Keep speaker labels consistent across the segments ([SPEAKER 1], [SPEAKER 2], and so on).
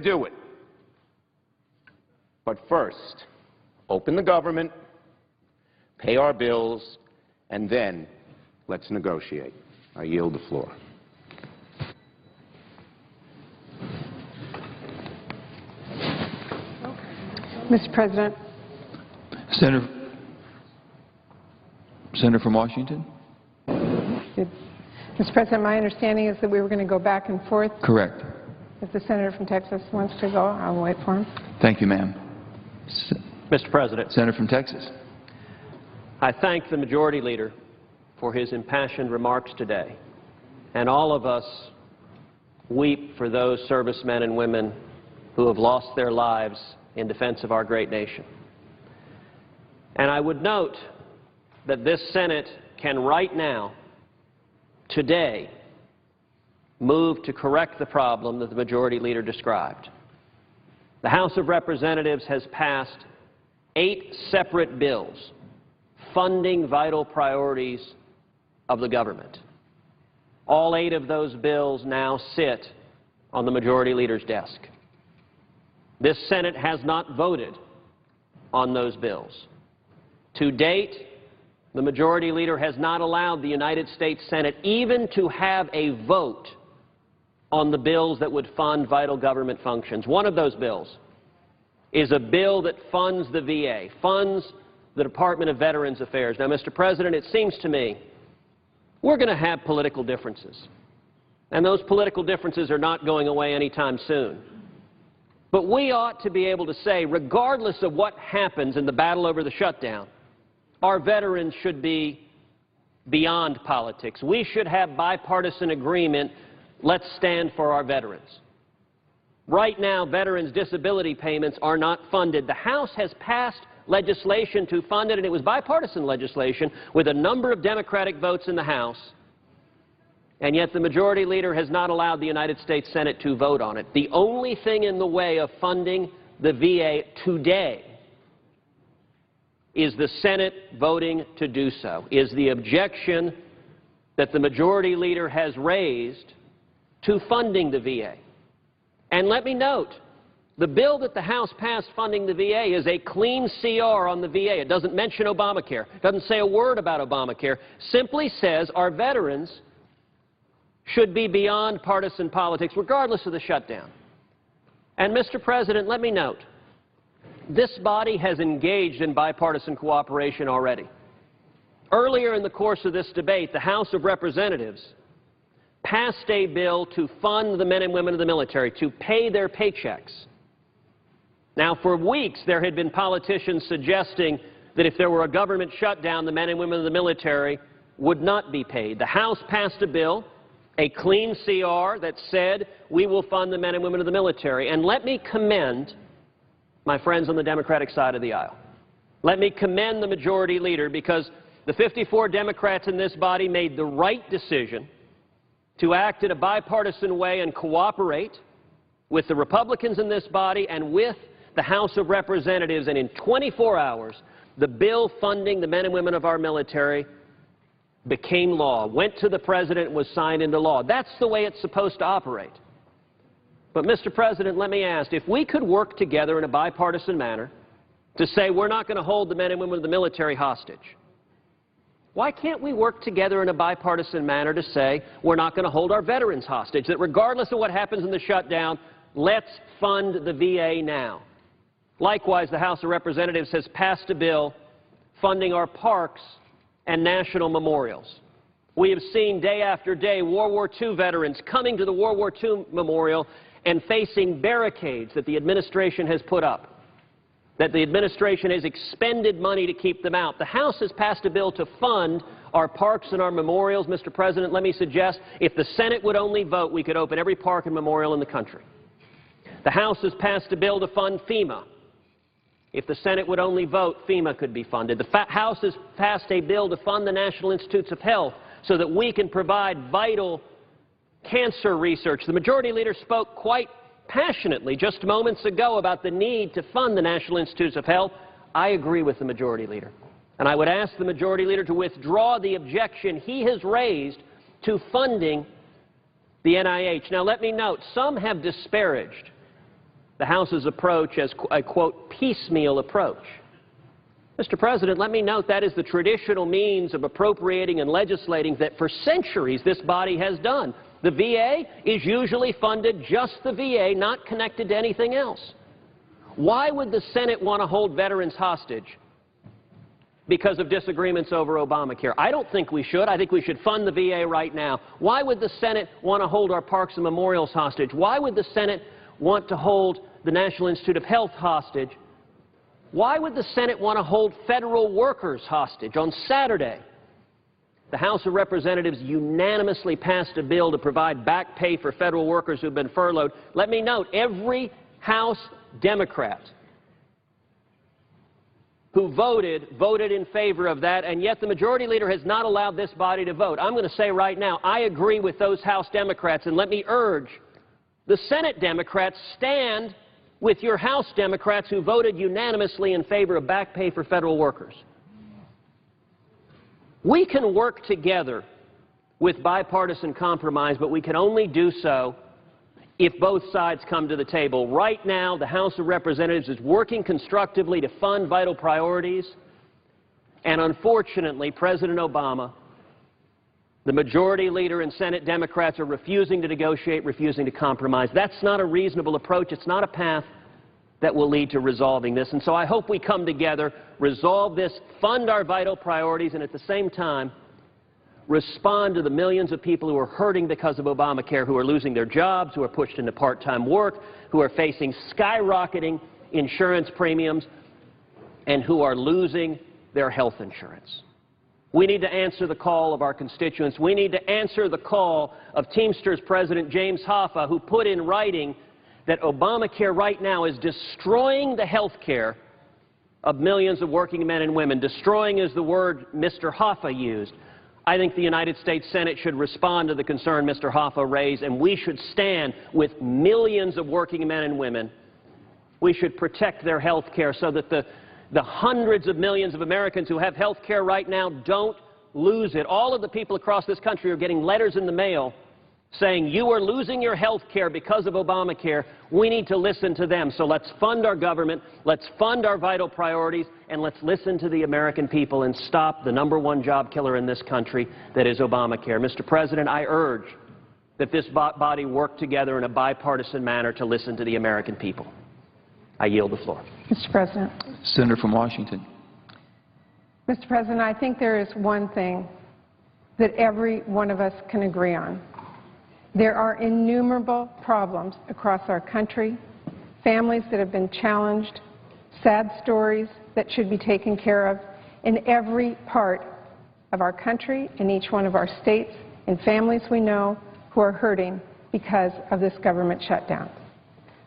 [SPEAKER 1] do it. But first, open the government, pay our bills, and then let's negotiate. I yield the floor.
[SPEAKER 2] Mr. President.
[SPEAKER 3] Senator from Washington?
[SPEAKER 2] Mr. President, my understanding is that we were going to go back and forth.
[SPEAKER 3] Correct.
[SPEAKER 2] If the senator from Texas wants to go, I'll wait for him.
[SPEAKER 3] Thank you, ma'am.
[SPEAKER 4] Mr. President.
[SPEAKER 3] Senator from Texas.
[SPEAKER 4] I thank the Majority Leader for his impassioned remarks today. And all of us weep for those servicemen and women who have lost their lives in defense of our great nation. And I would note that this Senate can right now, today, move to correct the problem that the Majority Leader described. The House of Representatives has passed 8 separate bills funding vital priorities of the government. All 8 of those bills now sit on the Majority Leader's desk. This Senate has not voted on those bills. To date, the Majority Leader has not allowed the United States Senate even to have a vote on the bills that would fund vital government functions. One of those bills is a bill that funds the VA, funds the Department of Veterans Affairs. Now, Mr. President, it seems to me we're going to have political differences, and those political differences are not going away anytime soon. But we ought to be able to say, regardless of what happens in the battle over the shutdown, our veterans should be beyond politics. We should have bipartisan agreement. Let's stand for our veterans. Right now, veterans' disability payments are not funded. The House has passed legislation to fund it, and it was bipartisan legislation with a number of Democratic votes in the House, and yet the Majority Leader has not allowed the United States Senate to vote on it. The only thing in the way of funding the VA today is the Senate voting to do so, is the objection that the Majority Leader has raised to funding the VA. And let me note, the bill that the House passed funding the VA is a clean CR on the VA. It doesn't mention Obamacare. It doesn't say a word about Obamacare. Simply says our veterans should be beyond partisan politics, regardless of the shutdown. And, Mr. President, let me note, this body has engaged in bipartisan cooperation already. Earlier in the course of this debate, the House of Representatives passed a bill to fund the men and women of the military, to pay their paychecks. Now, for weeks, there had been politicians suggesting that if there were a government shutdown, the men and women of the military would not be paid. The House passed a bill, a clean CR, that said we will fund the men and women of the military. And let me commend my friends on the Democratic side of the aisle. Let me commend the Majority Leader, because the 54 Democrats in this body made the right decision to act in a bipartisan way and cooperate with the Republicans in this body and with the House of Representatives, and in 24 hours, the bill funding the men and women of our military became law, went to the President, and was signed into law. That's the way it's supposed to operate. But, Mr. President, let me ask, if we could work together in a bipartisan manner to say we're not going to hold the men and women of the military hostage, why can't we work together in a bipartisan manner to say we're not going to hold our veterans hostage, that regardless of what happens in the shutdown, let's fund the VA now? Likewise, the House of Representatives has passed a bill funding our parks and national memorials. We have seen day after day World War II veterans coming to the World War II memorial and facing barricades that the administration has put up, that the administration has expended money to keep them out. The House has passed a bill to fund our parks and our memorials. Mr. President, let me suggest, if the Senate would only vote, we could open every park and memorial in the country. The House has passed a bill to fund FEMA. If the Senate would only vote, FEMA could be funded. The House has passed a bill to fund the National Institutes of Health so that we can provide vital cancer research. The Majority Leader spoke quite passionately just moments ago about the need to fund the National Institutes of Health. I agree with the Majority Leader. And I would ask the Majority Leader to withdraw the objection he has raised to funding the NIH. Now, let me note, some have disparaged the House's approach as a, quote, piecemeal approach. Mr. President, let me note that is the traditional means of appropriating and legislating that for centuries this body has done. The VA is usually funded just the VA, not connected to anything else. Why would the Senate want to hold veterans hostage because of disagreements over Obamacare? I don't think we should. I think we should fund the VA right now. Why would the Senate want to hold our parks and memorials hostage? Why would the Senate want to hold the National Institute of Health hostage? Why would the Senate want to hold federal workers hostage? On Saturday, the House of Representatives unanimously passed a bill to provide back pay for federal workers who have been furloughed. Let me note, every House Democrat who voted in favor of that, and yet the majority leader has not allowed this body to vote. I'm going to say right now, I agree with those House Democrats, and let me urge the Senate Democrats, stand with your House Democrats who voted unanimously in favor of back pay for federal workers. We can work together with bipartisan compromise, but we can only do so if both sides come to the table. Right now, the House of Representatives is working constructively to fund vital priorities, and unfortunately, President Obama, the majority leader and Senate Democrats are refusing to negotiate, refusing to compromise. That's not a reasonable approach. It's not a path that will lead to resolving this. And so I hope we come together, resolve this, fund our vital priorities, and at the same time, respond to the millions of people who are hurting because of Obamacare, who are losing their jobs, who are pushed into part-time work, who are facing skyrocketing insurance premiums, and who are losing their health insurance. We need to answer the call of our constituents. We need to answer the call of Teamsters President James Hoffa, who put in writing that Obamacare right now is destroying the health care of millions of working men and women. Destroying is the word Mr. Hoffa used. I think the United States Senate should respond to the concern Mr. Hoffa raised, and we should stand with millions of working men and women. We should protect their health care so that the hundreds of millions of Americans who have health care right now don't lose it. All of the people across this country are getting letters in the mail saying you are losing your health care because of Obamacare. We need to listen to them. So let's fund our government, let's fund our vital priorities, and let's listen to the American people and stop the #1 job killer in this country that is Obamacare. Mr. President, I urge that this body work together in a bipartisan manner to listen to the American people. I yield the floor.
[SPEAKER 2] Mr. President.
[SPEAKER 3] Senator from Washington.
[SPEAKER 2] Mr. President, I think there is one thing that every one of us can agree on. There are innumerable problems across our country, families that have been challenged, sad stories that should be taken care of in every part of our country, in each one of our states, and families we know who are hurting because of this government shutdown.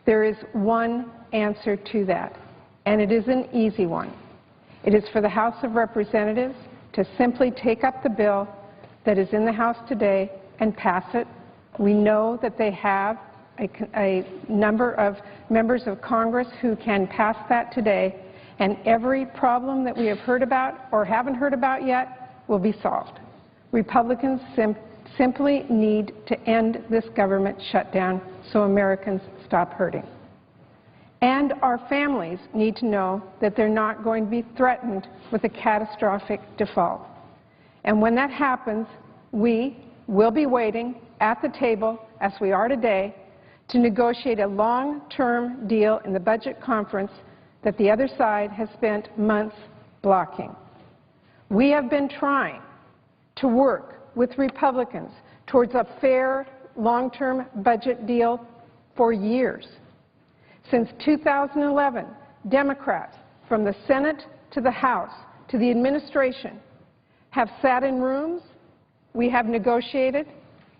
[SPEAKER 2] There is one answer to that, and it is an easy one. It is for the House of Representatives to simply take up the bill that is in the House today and pass it. We know that they have a number of members of Congress who can pass that today, and every problem that we have heard about or haven't heard about yet will be solved. Republicans simply need to end this government shutdown so Americans stop hurting. And our families need to know that they're not going to be threatened with a catastrophic default. And when that happens, we will be waiting at the table, as we are today, to negotiate a long-term deal in the budget conference that the other side has spent months blocking. We have been trying to work with Republicans towards a fair long-term budget deal for years. Since 2011, Democrats from the Senate to the House to the administration have sat in rooms, we have negotiated,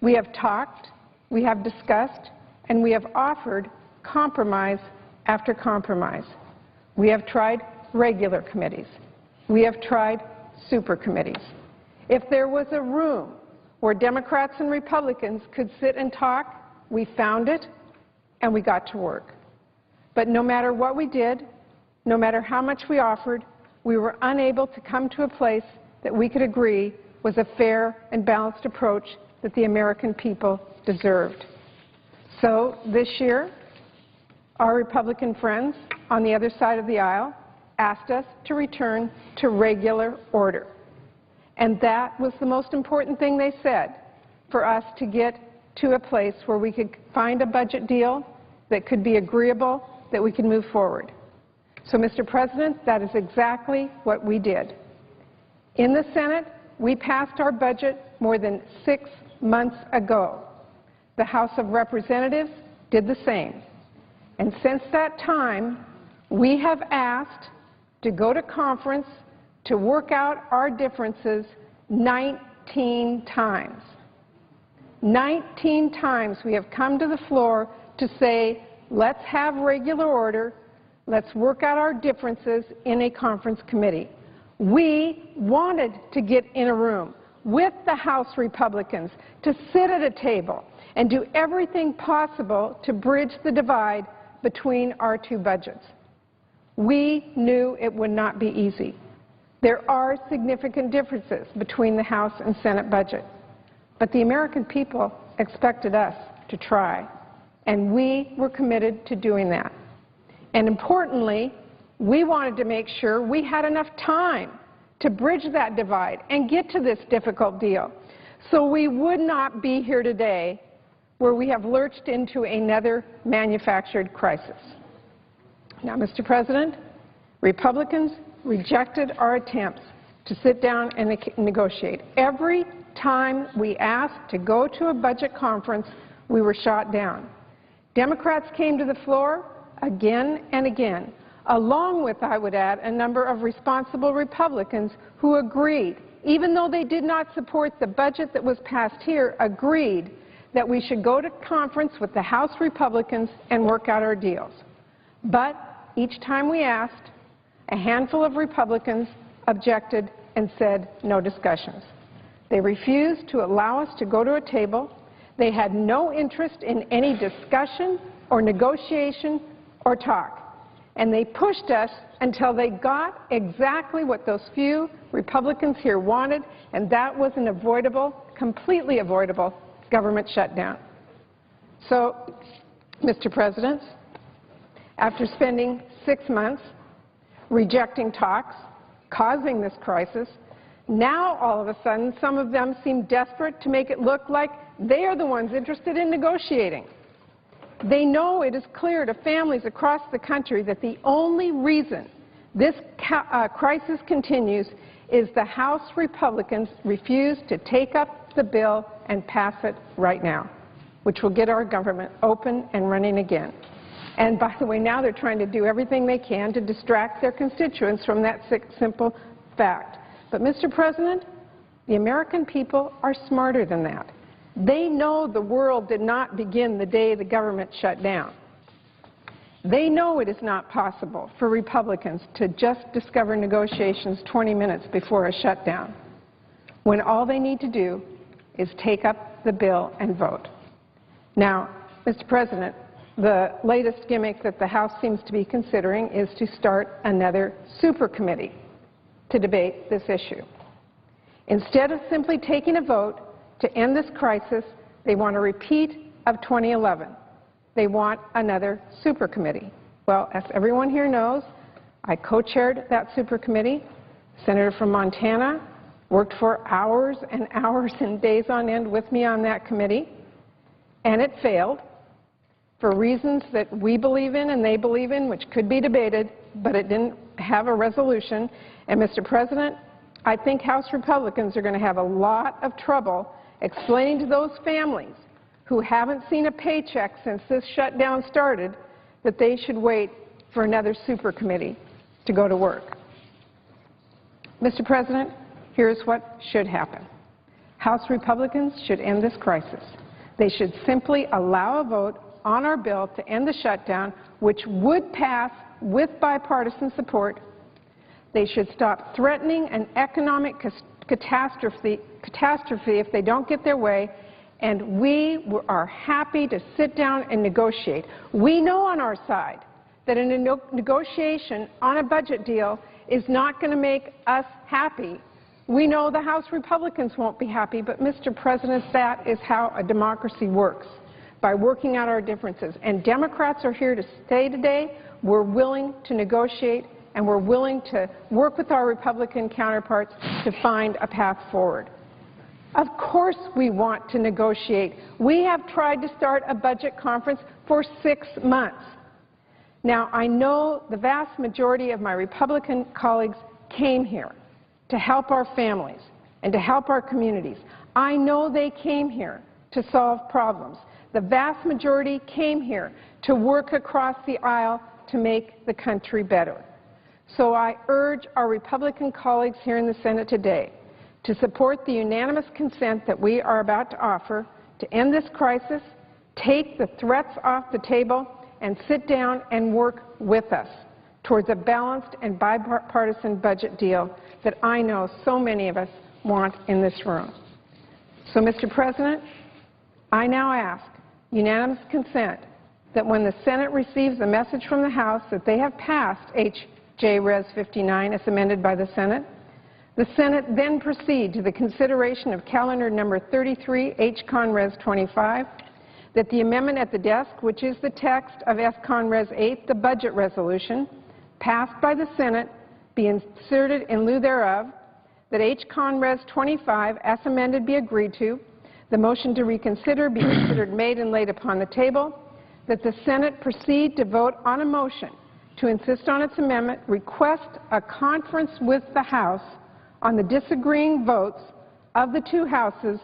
[SPEAKER 2] we have talked, we have discussed, and we have offered compromise after compromise. We have tried regular committees. We have tried super committees. If there was a room where Democrats and Republicans could sit and talk, we found it and we got to work. But no matter what we did, no matter how much we offered, we were unable to come to a place that we could agree was a fair and balanced approach that the American people deserved. So this year, Our Republican friends on the other side of the aisle asked us to return to regular order. And that was the most important thing they said, for us to get to a place where we could find a budget deal that could be agreeable, that we could move forward. So, Mr. President, that is exactly what we did. In the Senate, we passed our budget more than 6 months ago. The House of Representatives did the same. And since that time, we have asked to go to conference to work out our differences 19 times. 19 times we have come to the floor to say, let's have regular order, let's work out our differences in a conference committee. We wanted to get in a room with the House Republicans to sit at a table and do everything possible to bridge the divide between our two budgets. We knew it would not be easy. There are significant differences between the House and Senate budget, but the American people expected us to try, and we were committed to doing that. And importantly, we wanted to make sure we had enough time to bridge that divide and get to this difficult deal, so we would not be here today where we have lurched into another manufactured crisis. Now, Mr. President, Republicans rejected our attempts to sit down and negotiate. Every time we asked to go to a budget conference, we were shot down. Democrats came to the floor again and again, along with, I would add, a number of responsible Republicans who agreed, even though they did not support the budget that was passed here, agreed that we should go to conference with the House Republicans and work out our deals. But each time we asked, a handful of Republicans objected and said no discussions. They refused to allow us to go to a table. They had no interest in any discussion or negotiation or talk. And they pushed us until they got exactly what those few Republicans here wanted, and that was an avoidable, completely avoidable government shutdown. So, Mr. President, after spending 6 months rejecting talks, causing this crisis, now all of a sudden some of them seem desperate to make it look like they are the ones interested in negotiating. They know it is clear to families across the country that the only reason this crisis continues is the House Republicans refuse to take up the bill and pass it right now, which will get our government open and running again. And by the way, now they're trying to do everything they can to distract their constituents from that simple fact. But, Mr. President, the American people are smarter than that. They know the world did not begin the day the government shut down. They know it is not possible for Republicans to just discover negotiations 20 minutes before a shutdown, when all they need to do is take up the bill and vote. Now, Mr. President, the latest gimmick that the House seems to be considering is to start another super committee to debate this issue. Instead of simply taking a vote to end this crisis, they want a repeat of 2011. They want another super committee. Well, as everyone here knows, I co-chaired that super committee. Senator from Montana worked for hours and hours and days on end with me on that committee, and it failed for reasons that we believe in and they believe in, which could be debated, but it didn't have a resolution. And, Mr. President, I think House Republicans are going to have a lot of trouble explaining to those families who haven't seen a paycheck since this shutdown started that they should wait for another super committee to go to work. Mr. President, here's what should happen. House Republicans should end this crisis. They should simply allow a vote on our bill to end the shutdown, which would pass with bipartisan support. They should stop threatening an economic catastrophe if they don't get their way, and we are happy to sit down and negotiate. We know on our side that a negotiation on a budget deal is not going to make us happy. We know the House Republicans won't be happy, but, Mr. President, that is how a democracy works. by working out our differences. And Democrats are here to stay today. We're willing to negotiate, and we're willing to work with our Republican counterparts to find a path forward. Of course we want to negotiate. We have tried to start a budget conference for 6 months. Now, I know the vast majority of my Republican colleagues came here to help our families and to help our communities. I know they came here to solve problems. The vast majority came here to work across the aisle to make the country better. So I urge our Republican colleagues here in the Senate today to support the unanimous consent that we are about to offer to end this crisis, take the threats off the table, and sit down and work with us towards a balanced and bipartisan budget deal that I know so many of us want in this room. So, Mr. President, I now ask unanimous consent that when the Senate receives a message from the House that they have passed H.J. Res. 59 as amended by the Senate, the Senate then proceed to the consideration of calendar number 33, H.Con. Res. 25, that the amendment at the desk, which is the text of S.Con. Res. 8, the budget resolution, passed by the Senate, be inserted in lieu thereof, that H.Con. Res. 25, as amended, be agreed to, the motion to reconsider be considered made and laid upon the table, that the Senate proceed to vote on a motion to insist on its amendment, request a conference with the House on the disagreeing votes of the two houses,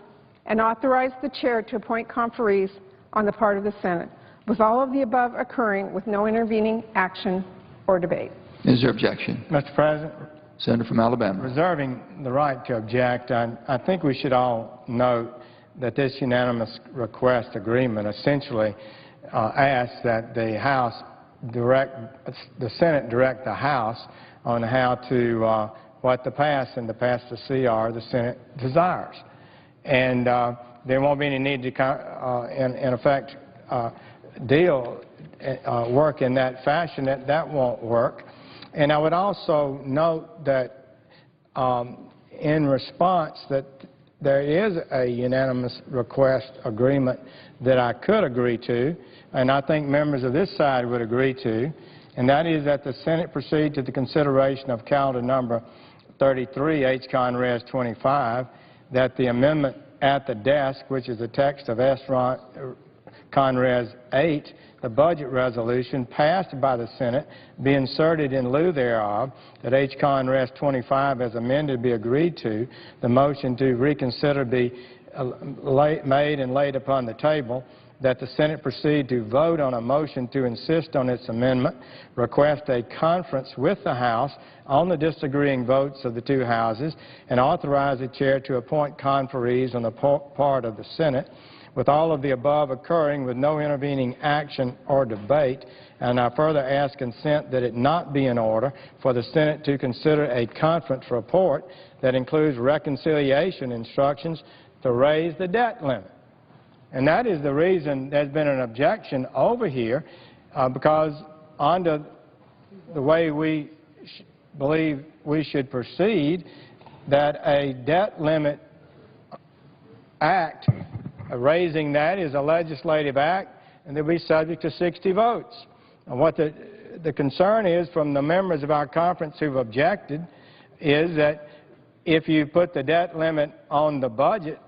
[SPEAKER 2] and authorize the chair to appoint conferees on the part of the Senate, with all of the above occurring with no intervening action or debate.
[SPEAKER 3] Is there objection?
[SPEAKER 5] Mr. President,
[SPEAKER 3] Senator from Alabama.
[SPEAKER 5] reserving the right to object, I think we should all note that this unanimous request agreement essentially asks that the House the Senate direct the House on how to what the pass and the pass to CR the Senate desires. And there won't be any need to, in effect, work in that fashion. That won't work. And I would also note that in response that there is a unanimous request agreement that I could agree to, and I think members of this side would agree to, and that is that the Senate proceed to the consideration of calendar number 33, H.Con. Res. 25, that the amendment at the desk, which is the text of S.Con. Res. 8, the budget resolution passed by the Senate, be inserted in lieu thereof, that H.Con. Res. 25 as amended be agreed to, the motion to reconsider be made and laid upon the table, that the Senate proceed to vote on a motion to insist on its amendment, request a conference with the House on the disagreeing votes of the two houses, and authorize the chair to appoint conferees on the part of the Senate, with all of the above occurring with no intervening action or debate. And I further ask consent that it not be in order for the Senate to consider a conference report that includes reconciliation instructions to raise the debt limit. And that is the reason there's been an objection over here, because under the way we believe we should proceed, that a debt limit act, raising that, is a legislative act, and they'll be subject to 60 votes. And what the concern is from the members of our conference who've objected is that if you put the debt limit on the budget,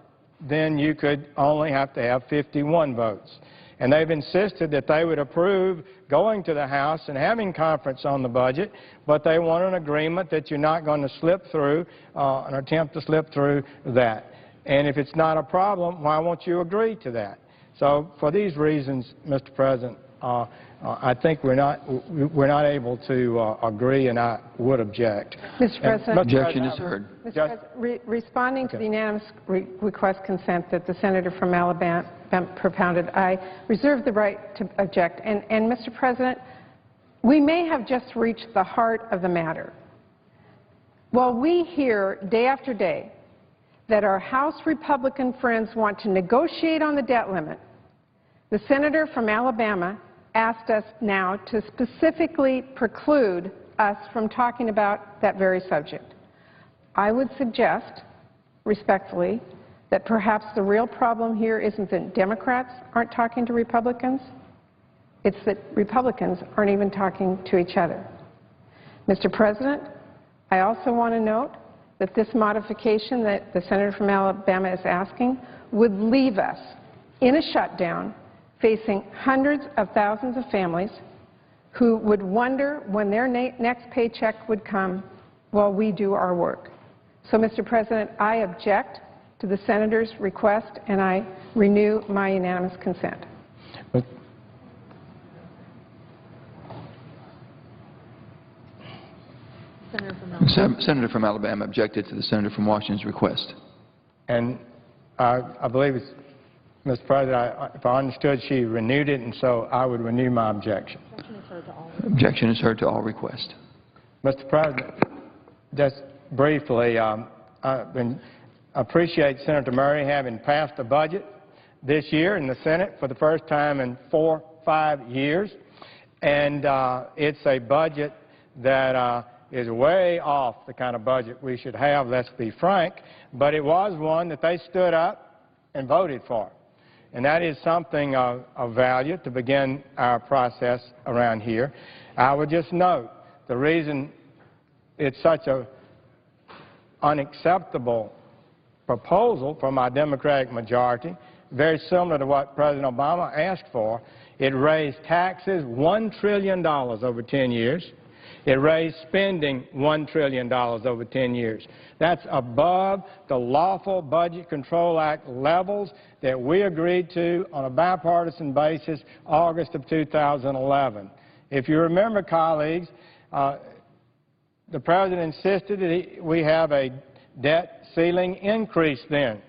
[SPEAKER 5] then you could only have to have 51 votes. And they've insisted that they would approve going to the House and having conference on the budget, but they want an agreement that you're not going to slip through, an attempt to slip through that. And if it's not a problem, why won't you agree to that? So for these reasons, Mr. President, I think we're not able to agree, and I would object.
[SPEAKER 2] Mr. President.
[SPEAKER 3] Objection is heard.
[SPEAKER 2] Mr. President, responding to the unanimous request consent that the senator from Alabama propounded, I reserve the right to object. And Mr. President, we may have just reached the heart of the matter. While we hear day after day that our House Republican friends want to negotiate on the debt limit, the senator from Alabama asked us now to specifically preclude us from talking about that very subject. I would suggest, respectfully, that perhaps the real problem here isn't that Democrats aren't talking to Republicans, it's that Republicans aren't even talking to each other. Mr. President, I also want to note that this modification that the senator from Alabama is asking would leave us in a shutdown facing hundreds of thousands of families who would wonder when their next paycheck would come while we do our work. So, Mr. President, I object to the senator's request, and I renew my unanimous consent.
[SPEAKER 3] Senator from Alabama objected to the senator from Washington's request.
[SPEAKER 5] And I believe it's, Mr. President, if I understood, she renewed it, and so I would renew my objection.
[SPEAKER 3] Objection is heard to all requests.
[SPEAKER 5] Mr. President, just briefly, I appreciate Senator Murray having passed a budget this year in the Senate for the first time in 4 or 5 years. And it's a budget that is way off the kind of budget we should have, let's be frank. But it was one that they stood up and voted for. And that is something of value to begin our process around here. I would just note the reason it's such an unacceptable proposal from our Democratic majority, very similar to what President Obama asked for. It raised taxes $1 trillion over 10 years. It raised spending $1 trillion over 10 years. That's above the lawful Budget Control Act levels that we agreed to on a bipartisan basis August of 2011. If you remember, colleagues, the President insisted that we have a debt ceiling increase then.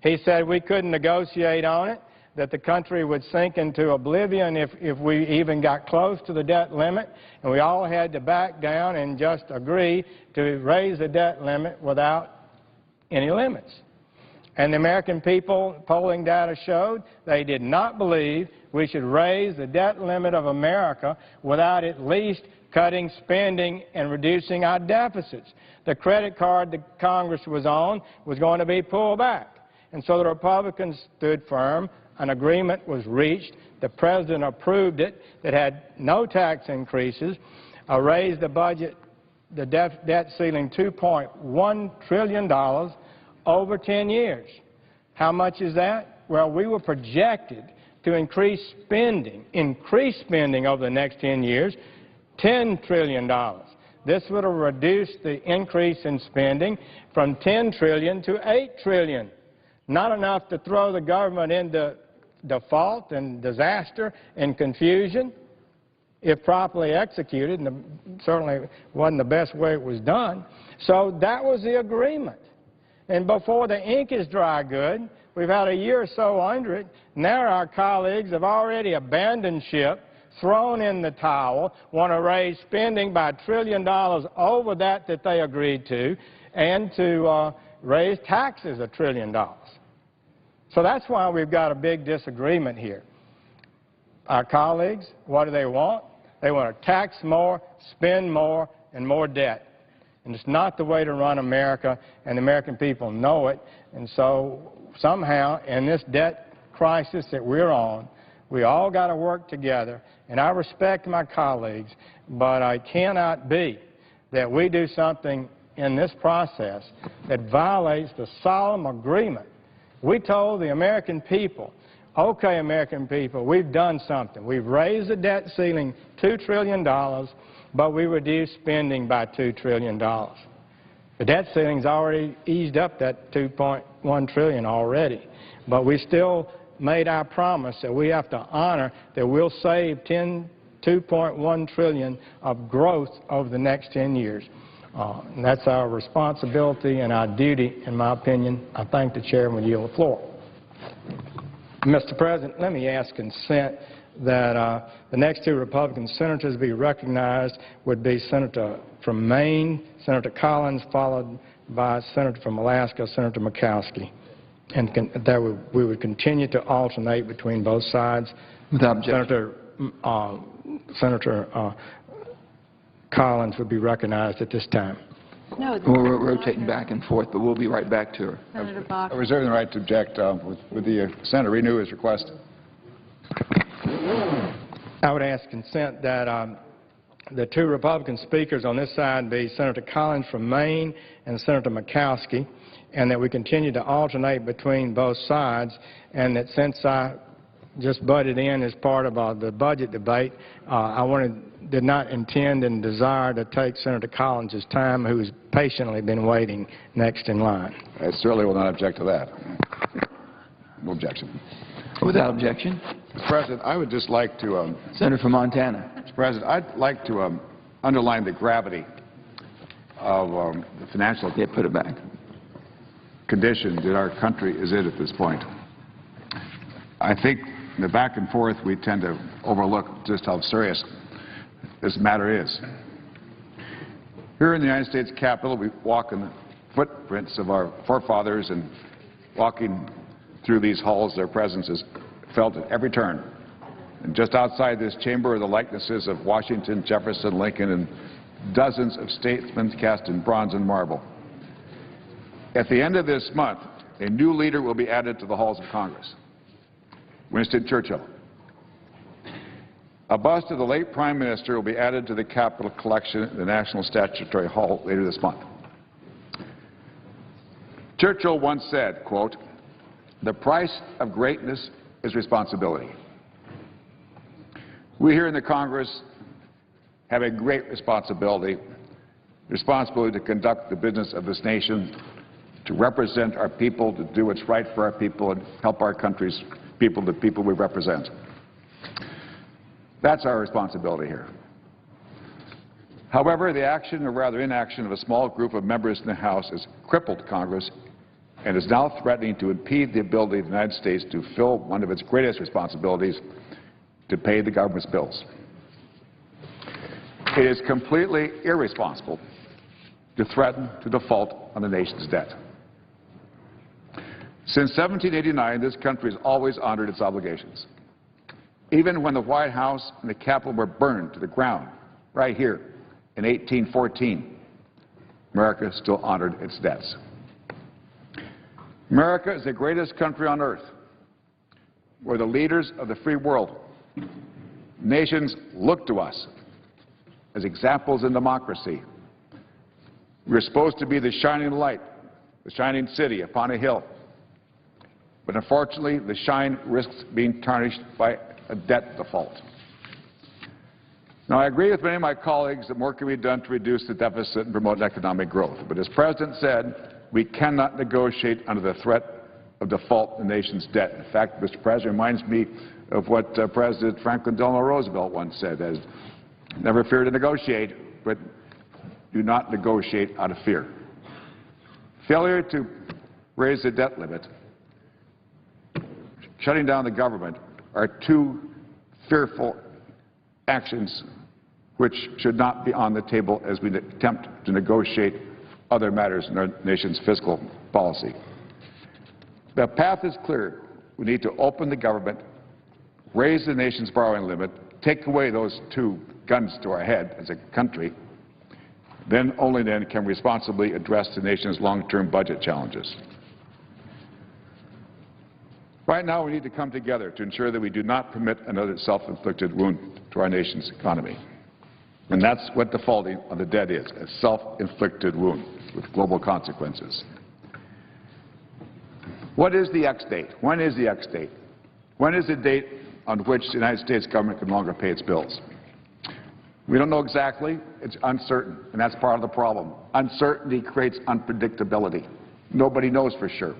[SPEAKER 5] He said we couldn't negotiate on it, that the country would sink into oblivion if we even got close to the debt limit, and we all had to back down and just agree to raise the debt limit without any limits. And the American people, polling data showed, they did not believe we should raise the debt limit of America without at least cutting spending and reducing our deficits. The credit card that Congress was on was going to be pulled back. And so the Republicans stood firm. An agreement was reached. The President approved it. That had no tax increases, raised the budget, the debt ceiling $2.1 trillion over 10 years. How much is that? Well, we were projected to increase spending over the next 10 years, $10 trillion. This would have reduced the increase in spending from $10 trillion to $8 trillion. Not enough to throw the government into default and disaster and confusion if properly executed, and certainly wasn't the best way it was done. So that was the agreement. And before the ink is dry good, we've had a year or so under it. Now our colleagues have already abandoned ship, thrown in the towel, want to raise spending by $1 trillion over that they agreed to, and to raise taxes $1 trillion. So that's why we've got a big disagreement here. Our colleagues, what do they want? They want to tax more, spend more, and more debt. And it's not the way to run America, and the American people know it. And so somehow in this debt crisis that we're on, we all got to work together. And I respect my colleagues, but I cannot be that we do something in this process that violates the solemn agreement. We told the American people, okay, American people, we've done something. We've raised the debt ceiling $2 trillion, but we reduced spending by $2 trillion. The debt ceiling's already eased up that $2.1 trillion already, but we still made our promise that we have to honor that we'll save $2.1 trillion of growth over the next 10 years. And that's our responsibility and our duty, in my opinion. I thank the chairman. Yield the floor. Mr. President, let me ask consent that the next 2 Republican senators be recognized would be Senator from Maine, Senator Collins, followed by Senator from Alaska, Senator Murkowski. And we would continue to alternate between both sides.
[SPEAKER 3] Without objection.
[SPEAKER 5] Senator Collins would be recognized at this time.
[SPEAKER 6] No,
[SPEAKER 3] We're rotating back and forth, but we'll be right back to her.
[SPEAKER 6] Senator Bach.
[SPEAKER 7] I reserve the right to object. Would the senator renew his request?
[SPEAKER 5] I would ask consent that the two Republican speakers on this side be Senator Collins from Maine and Senator Murkowski, and that we continue to alternate between both sides, and that since I just butted in as part of the budget debate, did not intend and desire to take Senator Collins' time, who has patiently been waiting next in line.
[SPEAKER 7] I certainly will not object to that. No objection.
[SPEAKER 3] Without objection.
[SPEAKER 7] Mr. President, I would just like to...
[SPEAKER 3] Senator from Montana.
[SPEAKER 7] Mr. President, I'd like to underline the gravity of the financial
[SPEAKER 3] Put it back.
[SPEAKER 7] condition that our country is in at this point. I think in the back and forth we tend to overlook just how serious this matter is. Here in the United States Capitol, we walk in the footprints of our forefathers, and walking through these halls, their presence is felt at every turn. And just outside this chamber are the likenesses of Washington, Jefferson, Lincoln, and dozens of statesmen cast in bronze and marble. At the end of this month, a new leader will be added to the halls of Congress, Winston Churchill. A bust of the late Prime Minister will be added to the Capitol collection in the National Statuary Hall later this month. Churchill once said, quote, "The price of greatness is responsibility." We here in the Congress have a great responsibility to conduct the business of this nation, to represent our people, to do what's right for our people, and help our country's people, the people we represent. That's our responsibility here. However, the action, or rather inaction, of a small group of members in the House has crippled Congress and is now threatening to impede the ability of the United States to fill one of its greatest responsibilities, to pay the government's bills. It is completely irresponsible to threaten to default on the nation's debt. Since 1789, this country has always honored its obligations. Even when the White House and the Capitol were burned to the ground, right here in 1814, America still honored its debts. America is the greatest country on earth. We're the leaders of the free world. Nations look to us as examples in democracy. We're supposed to be the shining light, the shining city upon a hill. But unfortunately, the shine risks being tarnished by a debt default. Now, I agree with many of my colleagues that more can be done to reduce the deficit and promote economic growth. But as the President said, we cannot negotiate under the threat of default in the nation's debt. In fact, Mr. President, reminds me of what President Franklin Delano Roosevelt once said, as never fear to negotiate, but do not negotiate out of fear. Failure to raise the debt limit, shutting down the government, are two fearful actions which should not be on the table as we attempt to negotiate other matters in our nation's fiscal policy. The path is clear. We need to open the government, raise the nation's borrowing limit, take away those two guns to our head as a country. Then, only then, can we responsibly address the nation's long-term budget challenges. Right now, we need to come together to ensure that we do not permit another self-inflicted wound to our nation's economy. And that's what defaulting on the debt is, a self-inflicted wound with global consequences. What is the X date? When is the X date? When is the date on which the United States government can no longer pay its bills? We don't know exactly. It's uncertain, and that's part of the problem. Uncertainty creates unpredictability. Nobody knows for sure.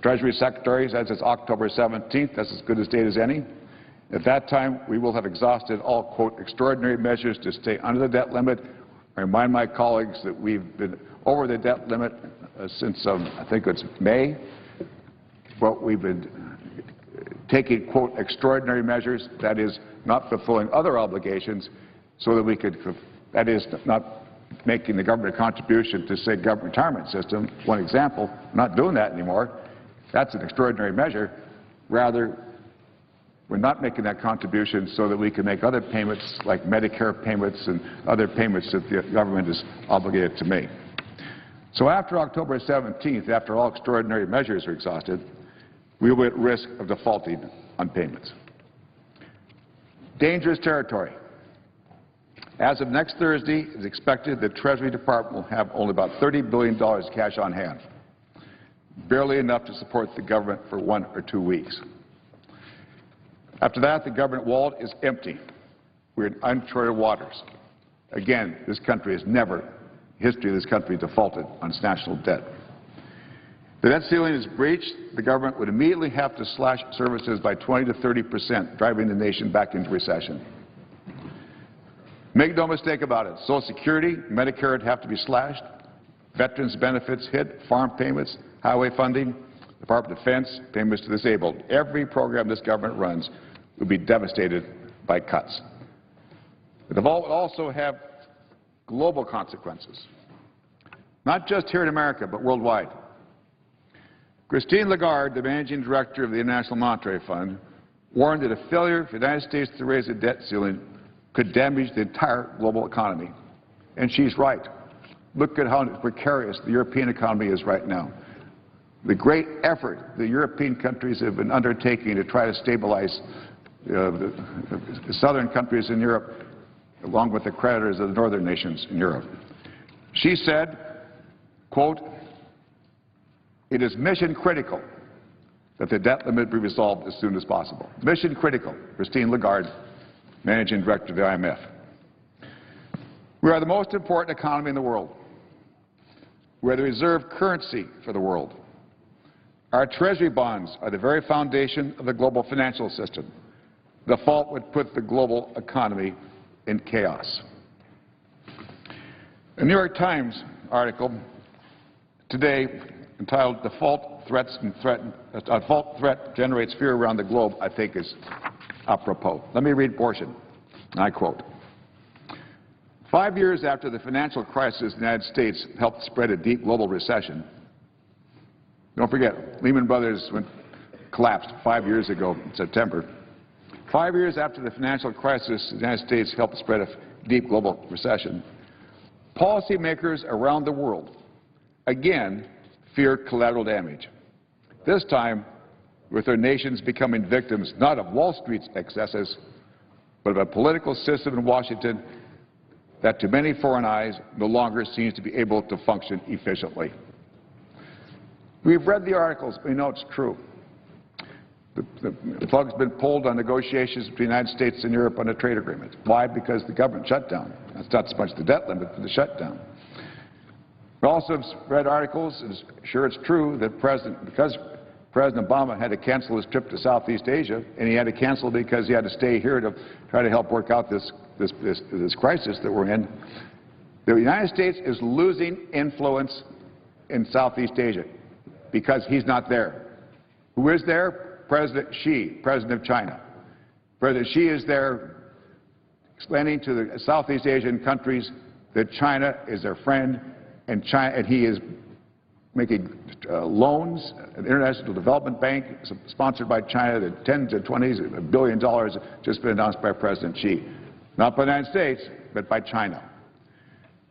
[SPEAKER 7] Treasury Secretary says it's October 17th. That's as good a date as any. At that time, we will have exhausted all, quote, extraordinary measures to stay under the debt limit. I remind my colleagues that we've been over the debt limit since, I think it's May. But we've been taking, quote, extraordinary measures, that is, not fulfilling other obligations, so that we could, that is, not making the government a contribution to, say, government retirement system. One example, not doing that anymore. That's an extraordinary measure. Rather, We're not making that contribution so that we can make other payments like Medicare payments and other payments that the government is obligated to make. So after October 17th, after all extraordinary measures are exhausted, we will be at risk of defaulting on payments. Dangerous territory. As of next Thursday, it is expected the Treasury Department will have only about $30 billion cash on hand, barely enough to support the government for 1 or 2 weeks. After that, the government wallet is empty. We're in uncharted waters. Again, this country has never, history of this country, defaulted on its national debt. If the debt ceiling is breached, the government would immediately have to slash services by 20 to 30%, driving the nation back into recession. Make no mistake about it, Social Security, Medicare would have to be slashed, veterans benefits hit, farm payments, highway funding, Department of Defense, payments to disabled. Every program this government runs would be devastated by cuts. The default would also have global consequences, not just here in America, but worldwide. Christine Lagarde, the managing director of the International Monetary Fund, warned that a failure for the United States to raise the debt ceiling could damage the entire global economy. And she's right. Look at how precarious the European economy is right now. The great effort the European countries have been undertaking to try to stabilize the southern countries in Europe, along with the creditors of the northern nations in Europe. She said, quote, "It is mission critical that the debt limit be resolved as soon as possible." Mission critical. Christine Lagarde, managing director of the IMF. We are the most important economy in the world. We are the reserve currency for the world. Our Treasury bonds are the very foundation of the global financial system. Default would put the global economy in chaos. A New York Times article today entitled "Default Threat Generates Fear Around the Globe," I think is apropos. Let me read a portion. I quote, "5 years after the financial crisis in the United States helped spread a deep global recession," don't forget, Lehman Brothers collapsed 5 years ago in September. 5 years after the financial crisis in the United States helped spread a deep global recession, policymakers around the world again fear collateral damage, this time with their nations becoming victims not of Wall Street's excesses, but of a political system in Washington that to many foreign eyes no longer seems to be able to function efficiently. We've read the articles. We know it's true. The plug's been pulled on negotiations between the United States and Europe on a trade agreement. Why? Because the government shut down. That's not so much the debt limit, but the shutdown. We also have read articles, and sure it's true, that because President Obama had to cancel his trip to Southeast Asia, and he had to cancel because he had to stay here to try to help work out this crisis that we're in, the United States is losing influence in Southeast Asia because he's not there. Who is there? President Xi, President of China. President Xi is there explaining to the Southeast Asian countries that China is their friend, and he is making loans, an international development bank sponsored by China, the tens and twenties of $1 billion just been announced by President Xi. Not by the United States, but by China.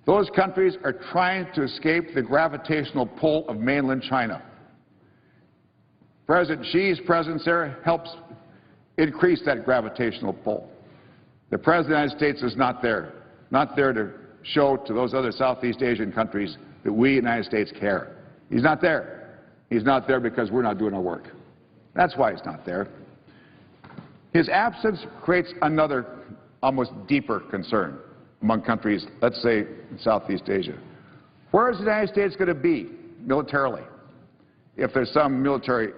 [SPEAKER 7] Those countries are trying to escape the gravitational pull of mainland China. President Xi's presence there helps increase that gravitational pull. The President of the United States is not there to show to those other Southeast Asian countries that we, the United States, care. He's not there. He's not there because we're not doing our work. That's why he's not there. His absence creates another, almost deeper concern among countries, let's say, in Southeast Asia. Where is the United States going to be militarily if there's some military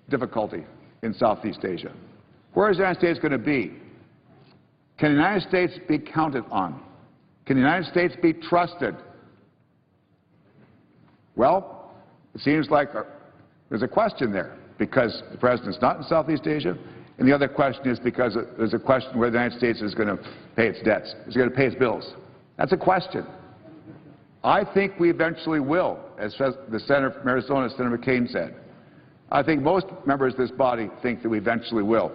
[SPEAKER 7] difficulty in Southeast Asia? Where is the United States going to be? Can the United States be counted on? Can the United States be trusted? Well, it seems like there's a question there because the President's not in Southeast Asia, and the other question is because there's a question whether the United States is going to pay its debts, is going to pay its bills. That's a question. I think we eventually will, as the Senator from Arizona, Senator McCain, said. I think most members of this body think that we eventually will.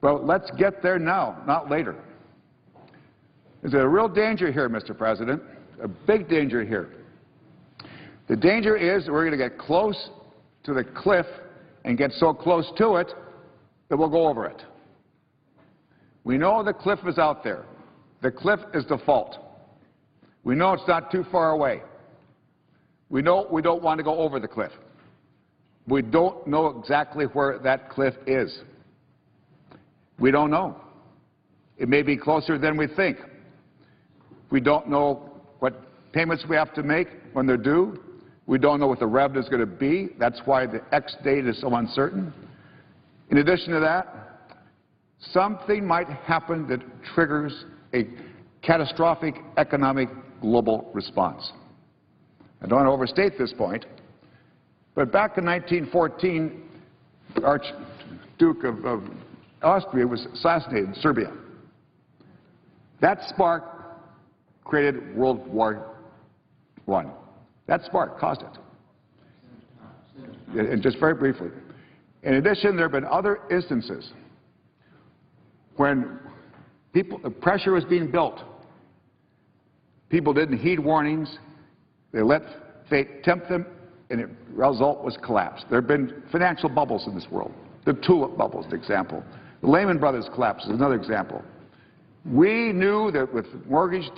[SPEAKER 7] But let's get there now, not later. There's a real danger here, Mr. President, a big danger here. The danger is that we're going to get close to the cliff and get so close to it that we'll go over it. We know the cliff is out there. The cliff is the fault. We know it's not too far away. We know we don't want to go over the cliff. We don't know exactly where that cliff is. We don't know. It may be closer than we think. We don't know what payments we have to make when they're due. We don't know what the revenue is going to be. That's why the X date is so uncertain. In addition to that, something might happen that triggers a catastrophic economic global response. I don't want to overstate this point, but back in 1914, the Archduke of Austria was assassinated in Serbia. That spark created World War I. That spark caused it. And just very briefly, in addition, there have been other instances when pressure was being built. People didn't heed warnings. They let fate tempt them, and the result was collapse. There have been financial bubbles in this world. The tulip bubble is an example. The Lehman Brothers collapse is another example. We knew that with mortgages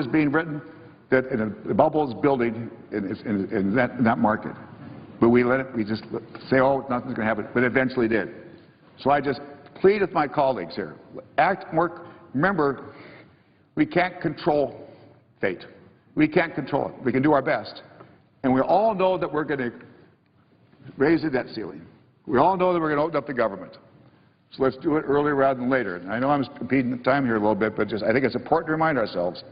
[SPEAKER 7] being written, that the bubble is building in that market. But we just say, oh, nothing's going to happen, but it eventually did. So I just plead with my colleagues here. Remember, we can't control fate. We can't control it. We can do our best. And we all know that we're going to raise the debt ceiling. We all know that we're going to open up the government. So let's do it earlier rather than later. And I know I'm competing the time here a little bit, but I think it's important to remind ourselves,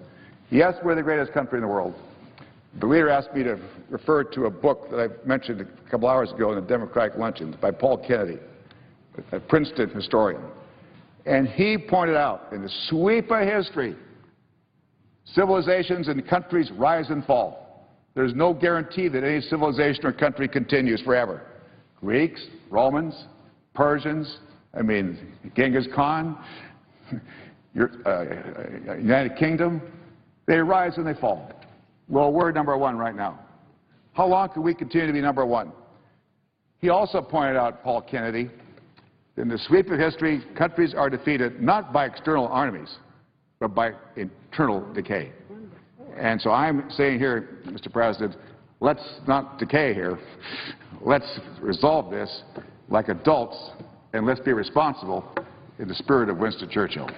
[SPEAKER 7] yes, we're the greatest country in the world. The leader asked me to refer to a book that I mentioned a couple hours ago in the Democratic luncheon by Paul Kennedy, a Princeton historian. And he pointed out, in the sweep of history, civilizations and countries rise and fall. There's no guarantee that any civilization or country continues forever. Greeks, Romans, Persians, Genghis Khan, United Kingdom, they rise and they fall. Well, we're number one right now. How long can we continue to be number one? He also pointed out, Paul Kennedy, in the sweep of history, countries are defeated not by external enemies, but by internal decay. And so I'm saying here, Mr. President, let's not decay here. Let's resolve this like adults, and let's be responsible in the spirit of Winston Churchill.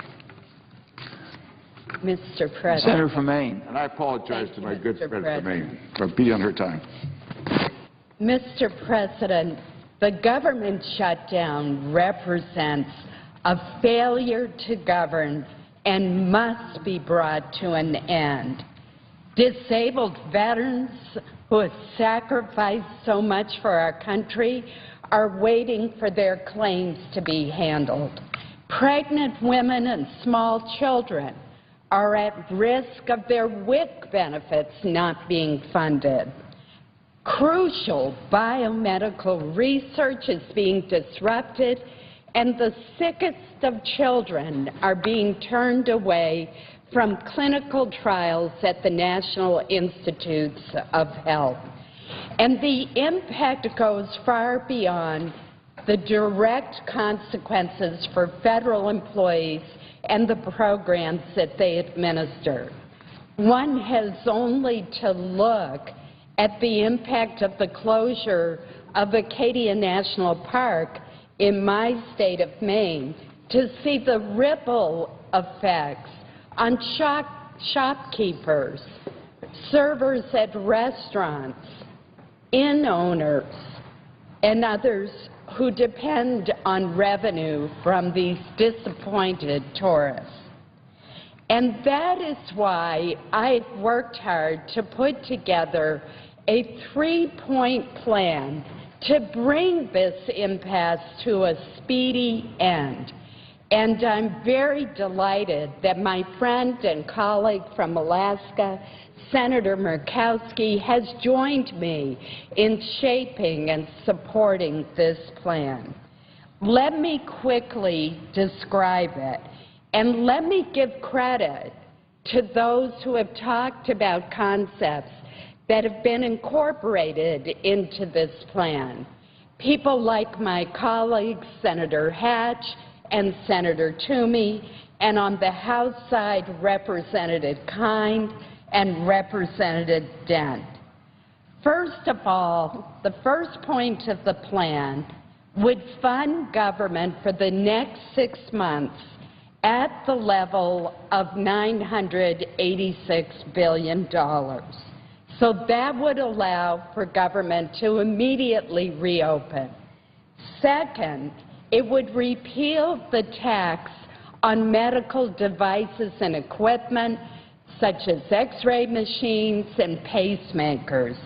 [SPEAKER 6] Mr. President.
[SPEAKER 3] Senator from Maine.
[SPEAKER 7] And I apologize to my good friend from Maine for being on her time.
[SPEAKER 6] Mr. President, the government shutdown represents a failure to govern and must be brought to an end. Disabled veterans who have sacrificed so much for our country are waiting for their claims to be handled. Pregnant women and small children are at risk of their WIC benefits not being funded. Crucial biomedical research is being disrupted, and the sickest of children are being turned away from clinical trials at the National Institutes of Health. And the impact goes far beyond the direct consequences for federal employees and the programs that they administer. One has only to look at the impact of the closure of Acadia National Park in my state of Maine to see the ripple effects on shopkeepers, servers at restaurants, inn owners, and others who depend on revenue from these disappointed tourists. And that is why I've worked hard to put together a three-point plan to bring this impasse to a speedy end. And I'm very delighted that my friend and colleague from Alaska, Senator Murkowski, has joined me in shaping and supporting this plan. Let me quickly describe it, and let me give credit to those who have talked about concepts that have been incorporated into this plan. People like my colleagues, Senator Hatch and Senator Toomey, and on the House side, Representative Kind and Representative Dent. First of all, the first point of the plan would fund government for the next 6 months at the level of $986 billion. So that would allow for government to immediately reopen. Second, it would repeal the tax on medical devices and equipment such as X-ray machines and pacemakers.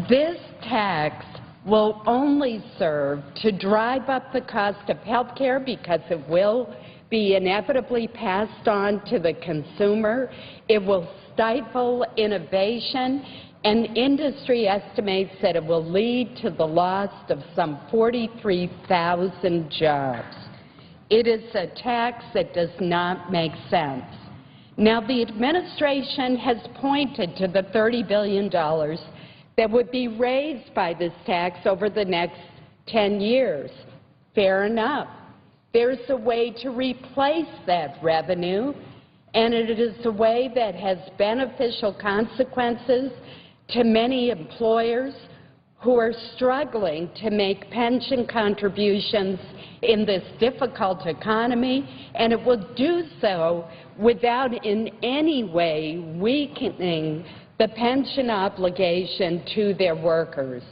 [SPEAKER 6] This tax will only serve to drive up the cost of health care because it will be inevitably passed on to the consumer. It will stifle innovation, and industry estimates that it will lead to the loss of some 43,000 jobs. It is a tax that does not make sense. Now, the administration has pointed to the $30 billion that would be raised by this tax over the next 10 years. Fair enough. There's a way to replace that revenue, and it is a way that has beneficial consequences to many employers who are struggling to make pension contributions in this difficult economy, and it will do so without in any way weakening the pension obligation to their workers.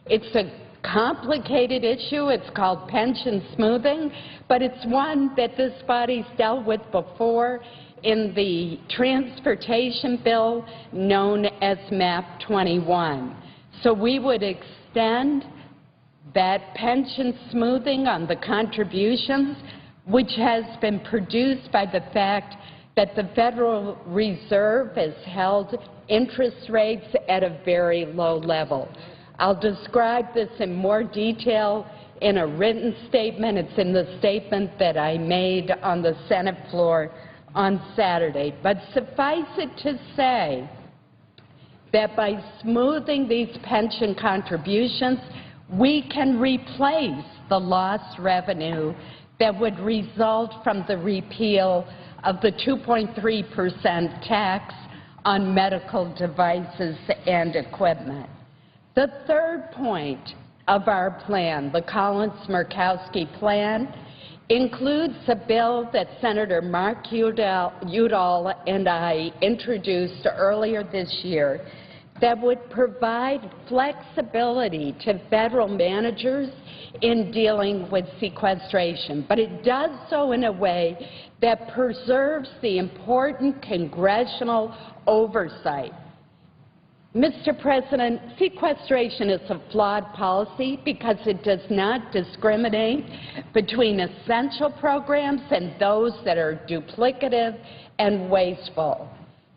[SPEAKER 6] It's a complicated issue. It's called pension smoothing, but it's one that this body's dealt with before in the transportation bill known as MAP 21. So we would extend that pension smoothing on the contributions, which has been produced by the fact that the Federal Reserve has held interest rates at a very low level. I'll describe this in more detail in a written statement. It's in the statement that I made on the Senate floor on Saturday. But suffice it to say that by smoothing these pension contributions, we can replace the lost revenue that would result from the repeal of the 2.3% tax on medical devices and equipment. The third point of our plan, the Collins-Murkowski plan, includes a bill that Senator Mark Udall and I introduced earlier this year that would provide flexibility to federal managers in dealing with sequestration. But it does so in a way that preserves the important congressional oversight. Mr. President, sequestration is a flawed policy because it does not discriminate between essential programs and those that are duplicative and wasteful.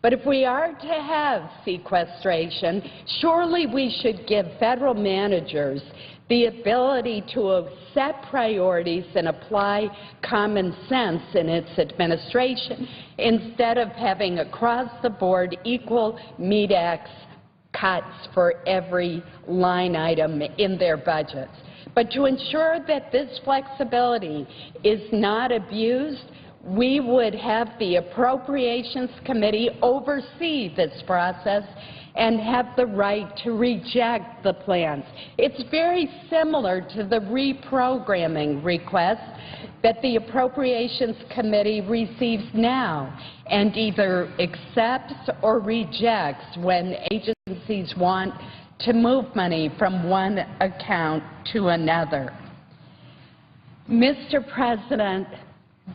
[SPEAKER 6] But if we are to have sequestration, surely we should give federal managers the ability to set priorities and apply common sense in its administration instead of having across-the-board equal medex cuts for every line item in their budgets. But to ensure that this flexibility is not abused, we would have the Appropriations Committee oversee this process and have the right to reject the plans. It's very similar to the reprogramming request that the Appropriations Committee receives now and either accepts or rejects when agencies want to move money from one account to another. Mr. President,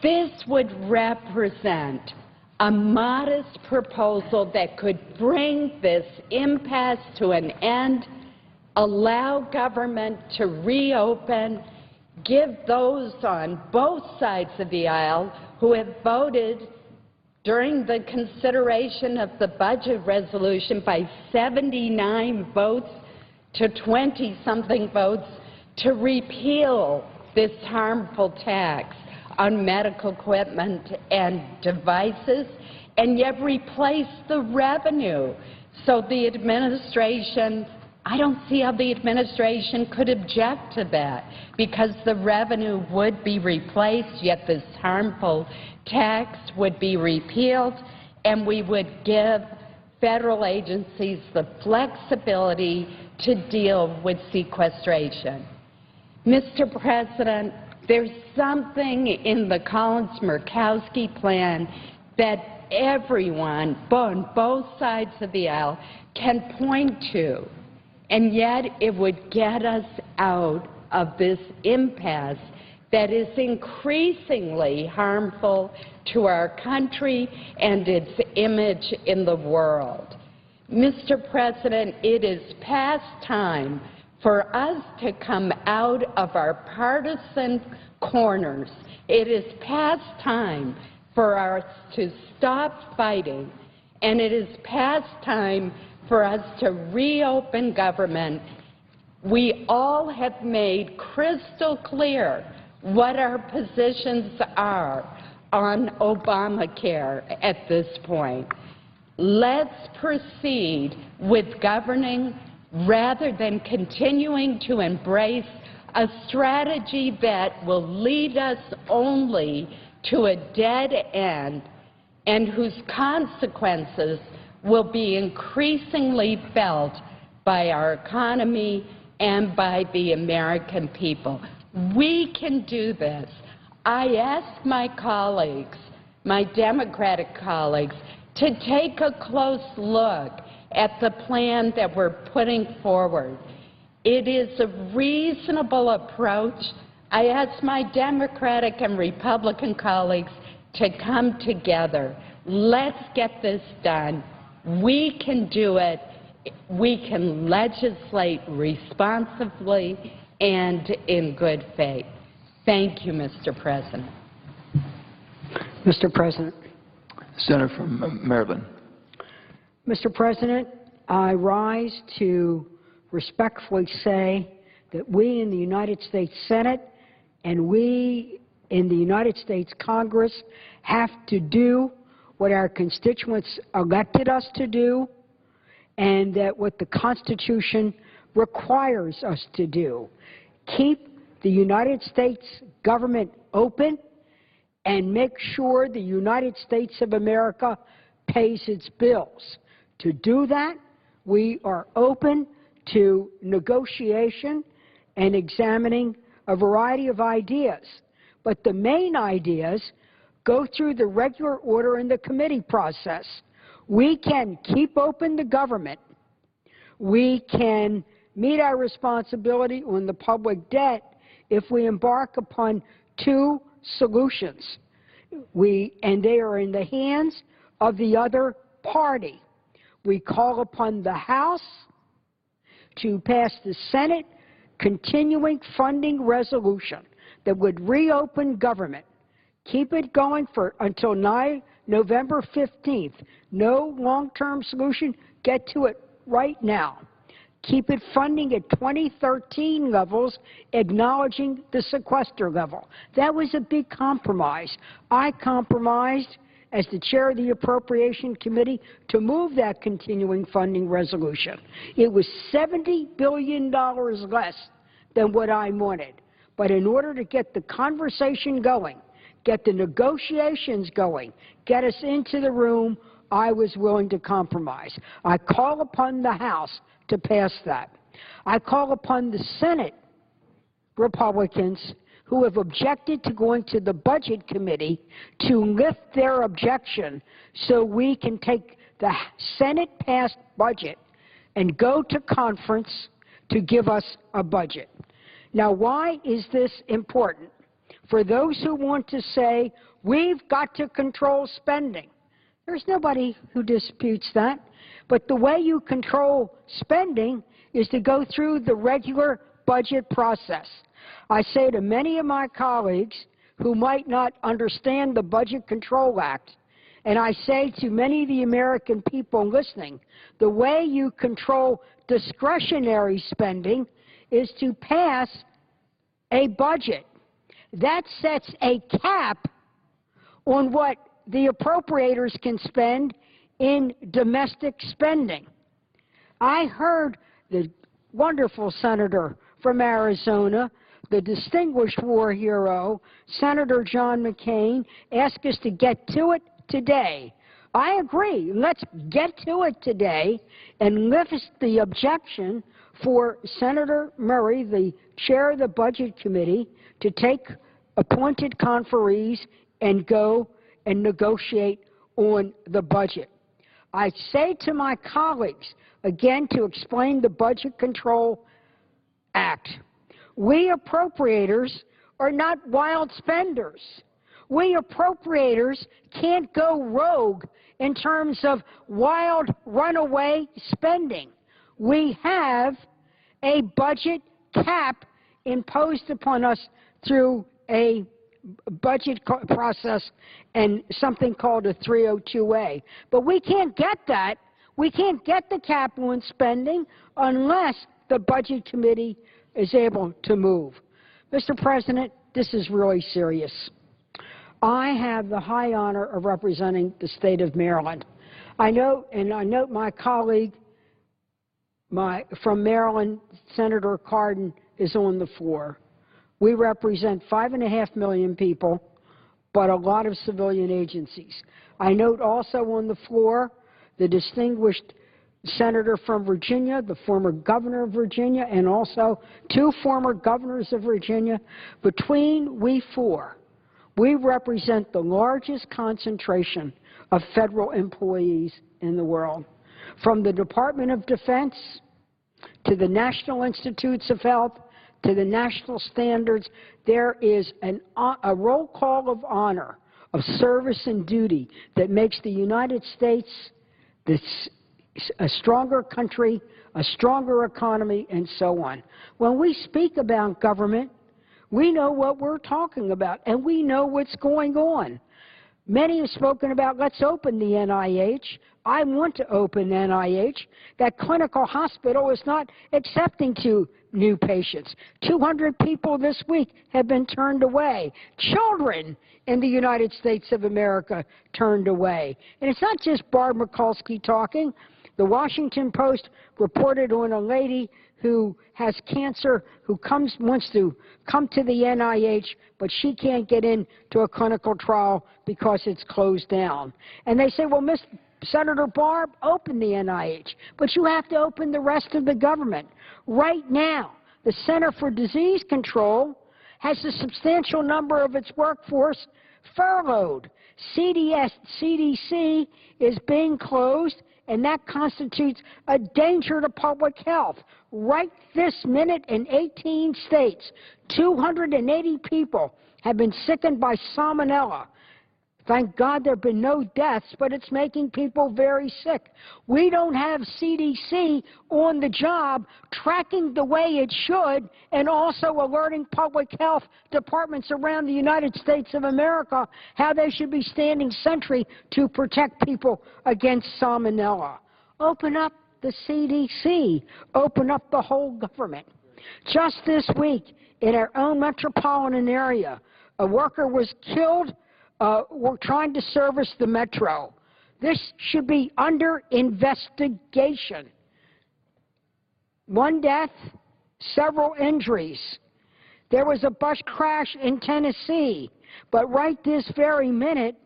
[SPEAKER 6] this would represent a modest proposal that could bring this impasse to an end, allow government to reopen, give those on both sides of the aisle who have voted during the consideration of the budget resolution by 79 votes to 20-something votes to repeal this harmful tax on medical equipment and devices, and yet replace the revenue. So the administration, I don't see how the administration could object to that, because the revenue would be replaced, yet this harmful tax would be repealed, and we would give federal agencies the flexibility to deal with sequestration. Mr. President, there's something in the Collins-Murkowski plan that everyone, on both sides of the aisle, can point to, and yet it would get us out of this impasse that is increasingly harmful to our country and its image in the world. Mr. President, it is past time for us to come out of our partisan corners. It is past time for us to stop fighting, and it is past time for us to reopen government. We all have made crystal clear what our positions are on Obamacare at this point. Let's proceed with governing rather than continuing to embrace a strategy that will lead us only to a dead end and whose consequences will be increasingly felt by our economy and by the American people. We can do this. I ask my colleagues, my Democratic colleagues, to take a close look at the plan that we're putting forward. It is a reasonable approach. I ask my Democratic and Republican colleagues to come together. Let's get this done. We can do it. We can legislate responsibly and in good faith. Thank you, Mr. President.
[SPEAKER 8] Mr. President.
[SPEAKER 3] Senator from Maryland.
[SPEAKER 8] Mr. President, I rise to respectfully say that we in the United States Senate and we in the United States Congress have to do what our constituents elected us to do, and that what the Constitution requires us to do. Keep the United States government open and make sure the United States of America pays its bills. To do that, we are open to negotiation and examining a variety of ideas. But the main ideas go through the regular order in the committee process. We can keep open the government. We can meet our responsibility on the public debt if we embark upon two solutions. And they are in the hands of the other party. We call upon the House to pass the Senate continuing funding resolution that would reopen government. Keep it going until November 15th. No long-term solution. Get to it right now. Keep it funding at 2013 levels, acknowledging the sequester level. That was a big compromise. I compromised as the chair of the Appropriation Committee to move that continuing funding resolution. It was $70 billion less than what I wanted. But in order to get the conversation going, get the negotiations going, get us into the room, I was willing to compromise. I call upon the House to pass that. I call upon the Senate Republicans who have objected to going to the Budget Committee to lift their objection so we can take the Senate-passed budget and go to conference to give us a budget. Now, why is this important? For those who want to say, we've got to control spending, there's nobody who disputes that. But the way you control spending is to go through the regular budget process. I say to many of my colleagues who might not understand the Budget Control Act, and I say to many of the American people listening, the way you control discretionary spending is to pass a budget. that sets a cap on what the appropriators can spend in domestic spending. I heard the wonderful senator from Arizona, the distinguished war hero, Senator John McCain, ask us to get to it today. I agree. Let's get to it today and lift the objection for Senator Murray, the chair of the Budget Committee, to take appointed conferees and go and negotiate on the budget. I say to my colleagues, again, to explain the Budget Control Act, we appropriators are not wild spenders. We appropriators can't go rogue in terms of wild runaway spending. We have a budget cap imposed upon us through a budget process and something called a 302A. But we can't get that. We can't get the cap on spending unless the Budget Committee is able to move. Mr. President, this is really serious. I have the high honor of representing the state of Maryland. I note my colleague from Maryland, Senator Cardin, is on the floor. We represent 5.5 million people, but a lot of civilian agencies. I note also on the floor the distinguished senator from Virginia, the former governor of Virginia, and also 2 former governors of Virginia. Between we 4, we represent the largest concentration of federal employees in the world. From the Department of Defense to the National Institutes of Health to the national standards, there is a roll call of honor, of service and duty that makes the United States a stronger country, a stronger economy, and so on. When we speak about government, we know what we're talking about, and we know what's going on. Many have spoken about, let's open the NIH. I want to open NIH. That clinical hospital is not accepting 2 new patients. 200 people this week have been turned away. Children in the United States of America turned away. And it's not just Barb Mikulski talking. The Washington Post reported on a lady who has cancer, who wants to come to the NIH, but she can't get into a clinical trial because it's closed down. And they say, well, Senator Barb, open the NIH, but you have to open the rest of the government. Right now, the Center for Disease Control has a substantial number of its workforce furloughed. CDC is being closed, and that constitutes a danger to public health. Right this minute in 18 states, 280 people have been sickened by salmonella. Thank God there have been no deaths, but it's making people very sick. We don't have CDC on the job tracking the way it should and also alerting public health departments around the United States of America how they should be standing sentry to protect people against salmonella. Open up the CDC. Open up the whole government. Just this week, in our own metropolitan area, a worker was killed trying to service the metro. This should be under investigation. 1 death, several injuries. There was a bus crash in Tennessee, but right this very minute,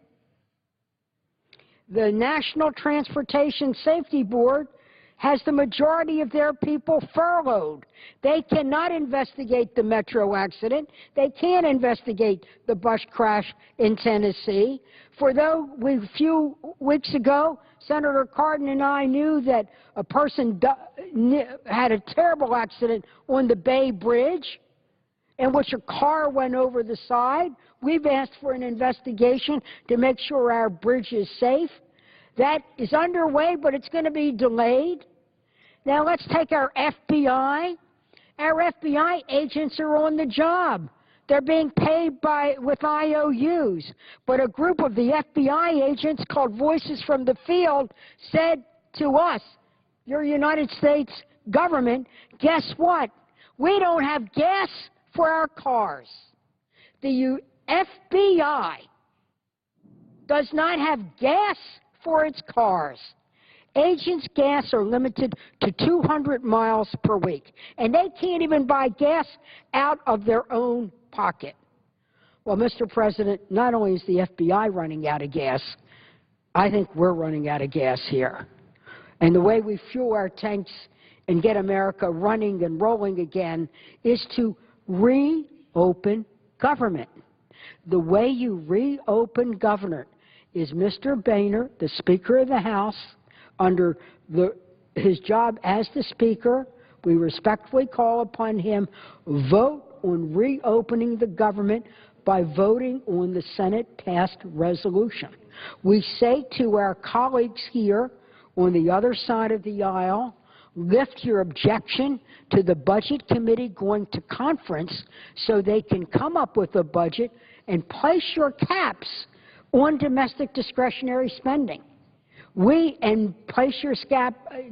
[SPEAKER 8] the National Transportation Safety Board has the majority of their people furloughed. They cannot investigate the metro accident. They can't investigate the bus crash in Tennessee. For though a few weeks ago, Senator Cardin and I knew that a person had a terrible accident on the Bay Bridge in which a car went over the side. We've asked for an investigation to make sure our bridge is safe. That is underway, but it's going to be delayed. Now let's take our FBI. Our FBI agents are on the job. They're being paid with IOUs. But a group of the FBI agents called Voices from the Field said to us, your United States government, guess what? We don't have gas for our cars. The FBI does not have gas for its cars. Agents' gas are limited to 200 miles per week, and they can't even buy gas out of their own pocket. Well, Mr. President, not only is the FBI running out of gas, I think we're running out of gas here. And the way we fuel our tanks and get America running and rolling again is to reopen government. The way you reopen government is Mr. Boehner, the Speaker of the House, under his job as the Speaker, we respectfully call upon him, vote on reopening the government by voting on the Senate-passed resolution. We say to our colleagues here on the other side of the aisle, lift your objection to the Budget Committee going to conference so they can come up with a budget and place your caps on domestic discretionary spending. And place your